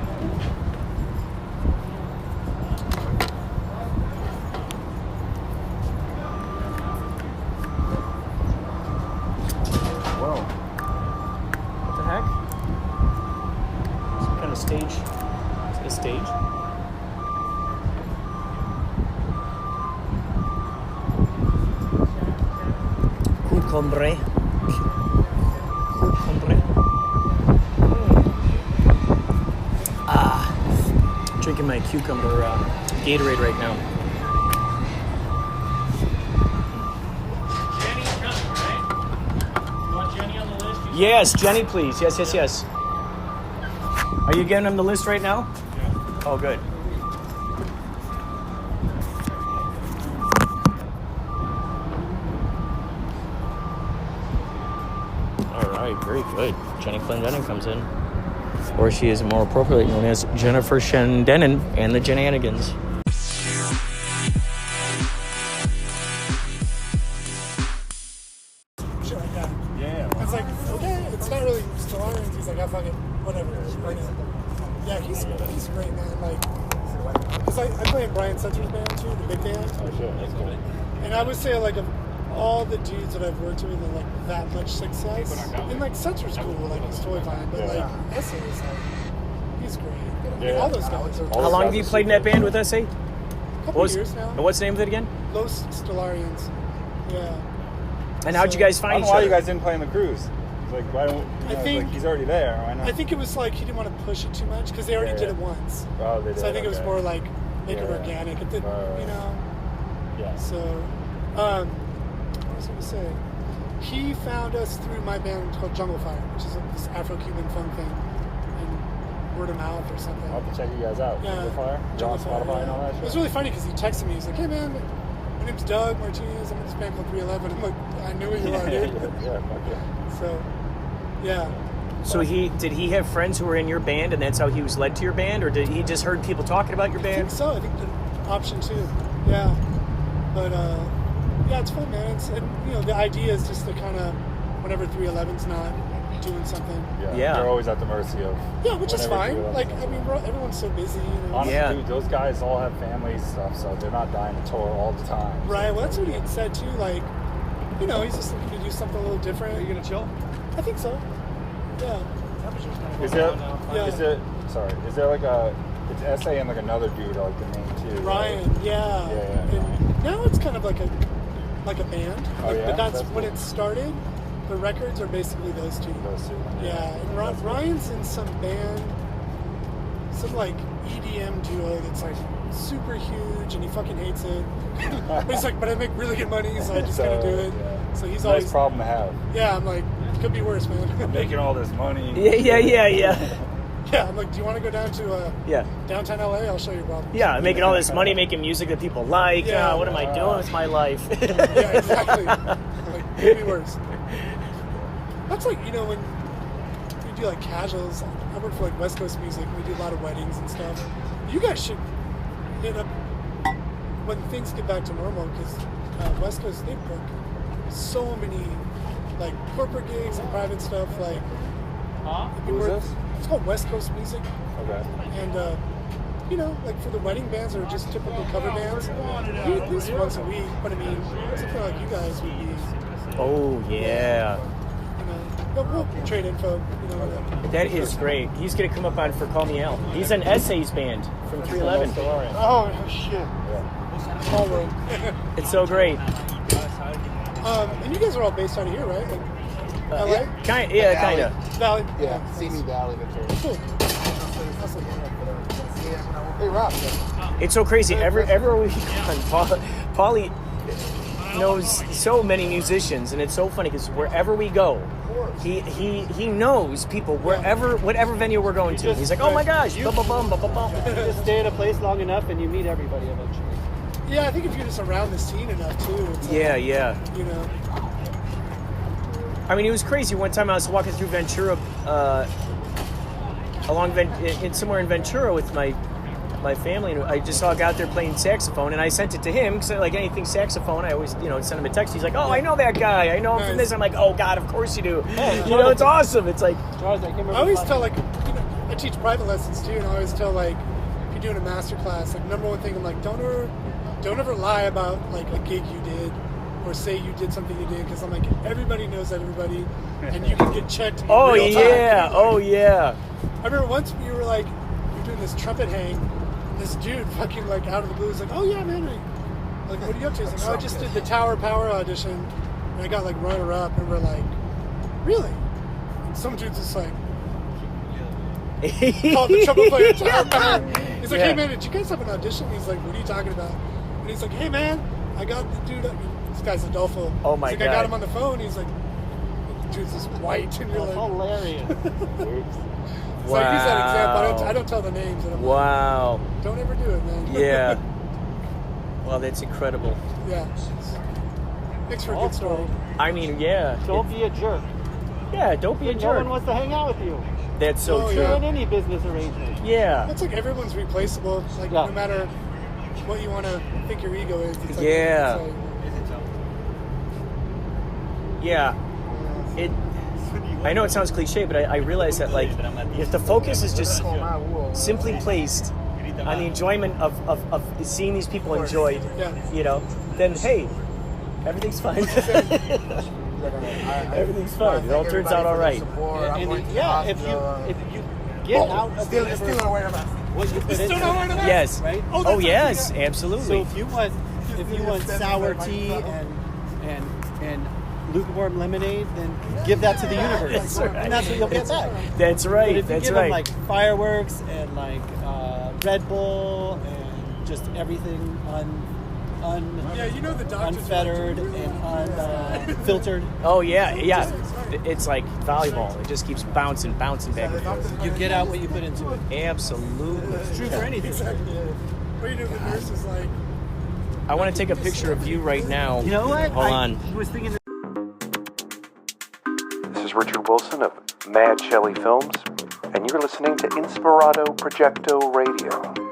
Whoa. What the heck? Some kind of stage. Is it a stage? Cucumber. Drinking my cucumber Gatorade right now. Jenny's coming, right? You want Jenny on the list? Yes, Jenny, please. Yes. Are you getting him the list right now? Yeah. Oh, good. All right, very good. Jenny Clendenin comes in. Or she is more appropriately known as Jennifer Shendenin and the Jenanigans. Shit like that. Yeah. It's like, okay, it's not really Stellarians. He's like, I fucking, whatever. Yeah, he's great, man. Like, because I play in Brian Sutter's band too, the big band. Oh, sure. That's cool. And I would say, like, of all the dudes that I've worked with and like that much success, and like Sutter's cool, like he's totally fine, but like Essay is like, he's great. I mean, all those guys are. How long have you played in that band with Essay? A couple years now. And what's the name of it again? Los Stellarians. Yeah. And how'd you guys find each Why other? you guys didn't play in the cruise? Like, why don't? I think like, he's already there. Why not? I think it was like he didn't want to push it too much because they already did it once. Oh, they did. So I think it was more like make it organic. It did, you know. Yeah. So, what was I going to say? He found us through my band called Jungle Fire, which is this Afro-Cuban funk thing, and word of mouth or something. I'll have to check you guys out. Yeah. Jungle Fire. Jungle Fire. Spotify and all that shit. It was really funny because he texted me. He's like, "Hey man, my name's Doug Martinez. I'm in this band called 311." I'm like, "I knew who you are, dude." Yeah, fuck yeah. So, yeah. So did he have friends who were in your band, and that's how he was led to your band, or did he just heard people talking about your band? I think so. I think the option too. Yeah. But yeah, it's fun, man. And you know, the idea is just to kind of whenever 311's not doing something. Yeah. They're always at the mercy of. Yeah, which is fine. 311's Like, doing I mean, everyone's so busy. You know? Honestly, dude, those guys all have families and stuff, so they're not dying to tour all the time. Right. Well, that's what he had said too. Like, you know, he's just looking to do something a little different. Are you gonna chill? I think so. Yeah. Is there like it's SA and like another dude, like the main two? Ryan, right? yeah. And now it's kind of like a band. Oh, yeah? But that's Cool. when it started. The records are basically those two. Yeah. And Ryan's in some band, some like EDM duo that's like super huge, and he fucking hates it. But he's like, but I make really good money, so I just gotta do it. Yeah. So he's nice always problem to have. Yeah, I'm like, it could be worse, man. I'm making all this money. Yeah. Yeah, I'm like, do you want to go down to downtown LA? I'll show you a problem. Yeah, making all this money, making music that people like. Yeah. What am I doing with my life? Yeah, exactly. Like, it could be worse. That's like, you know, when we do like casuals, I work for like West Coast Music, we do a lot of weddings and stuff. You guys should hit up when things get back to normal, because West Coast, they book so many like corporate gigs and private stuff. Like, Who's this? It's called West Coast Music. Okay. And, you know, like for the wedding bands that are just typical cover bands, we at least once a week. But I mean, something like you guys would be. Oh, yeah. You know, but we'll trade info. You know, That is great. He's going to come up on for Call Me Al. He's an Essays band from 311. Oh, shit. Small world. It's so great. And you guys are all based out of here, right? Like, LA? Yeah, kind of. Valley? Yeah, Simi Valley, Ventura. Cool. Awesome. Hey, Rob. It's so crazy. Everywhere we go, Pauly knows so many musicians, and it's so funny because wherever we go, he knows people whatever venue we're going to. He's like, oh my gosh, bum bum bum bum bum. You just stay in a place long enough and you meet everybody eventually. Yeah, I think if you're just around the scene enough too. It's Yeah. You know. I mean, it was crazy. One time I was walking through Ventura, somewhere in Ventura with my family, and I just saw a guy out there playing saxophone, and I sent it to him because, like anything saxophone, I always, send him a text. He's like, "Oh, I know that guy. I know him from this." I'm like, "Oh God, of course you do." It's awesome. It's like I always tell, like, I teach private lessons too, and I always tell, like, if you're doing a master class, like, number one thing, I'm like, don't ever lie about like a gig you did, or say you did something you did, because I'm like, everybody knows everybody, and you can get checked. In real time. Oh yeah. I remember once you were like, you're doing this trumpet hang, and this dude fucking like out of the blue was like, "Oh yeah, man, like, what are you up to?" He's like, "Oh, I just did the Tower Power audition, and I got like runner up," and we're like, "Really?" And some dude's just like, called the trumpet player Tower Power. He's like, "Hey man, did you guys have an audition?" He's like, "What are you talking about?" And he's like, "Hey man, I got the dude." This guy's Adolfo. Oh my he's God. like, I got him on the phone. He's like, the dude's just white, and you're like, hilarious. It's like, he's that example. I don't tell the names. And I'm Wow. like, don't ever do it, man. Yeah. Well, that's incredible. Yeah. Makes for a good story. I mean, yeah. Don't be a jerk. Yeah, don't be a No jerk. one wants to hang out with you. That's so true. You're in any business arrangement. Yeah. It's like everyone's replaceable. Like, no matter what you want to think your ego is. It's like, Yeah. it's like, Yeah. I know it sounds cliche, but I realize that, like, if the focus is just simply placed on the enjoyment of seeing these people enjoyed, then hey, everything's fine. Everything's fine. It all turns out all right. If you get out of the what you put into it, Yes. right? Oh yes, absolutely. So if you want sour tea and lukewarm lemonade, then give that to the universe. That's right. And that's what you'll get back. That's right. But if you That's give right. them like fireworks and like Red Bull and just everything the unfettered and unfiltered. Oh yeah. It's like volleyball. It just keeps bouncing back and forth. You get out what you put into it. Absolutely. It's true for anything. Exactly. What you do with the nurse is like, I want to take a picture of you right now. You know what? Hold on. I was thinking. This is Richard Wilson of Mad Shelley Films, and you're listening to Inspirado Projecto Radio.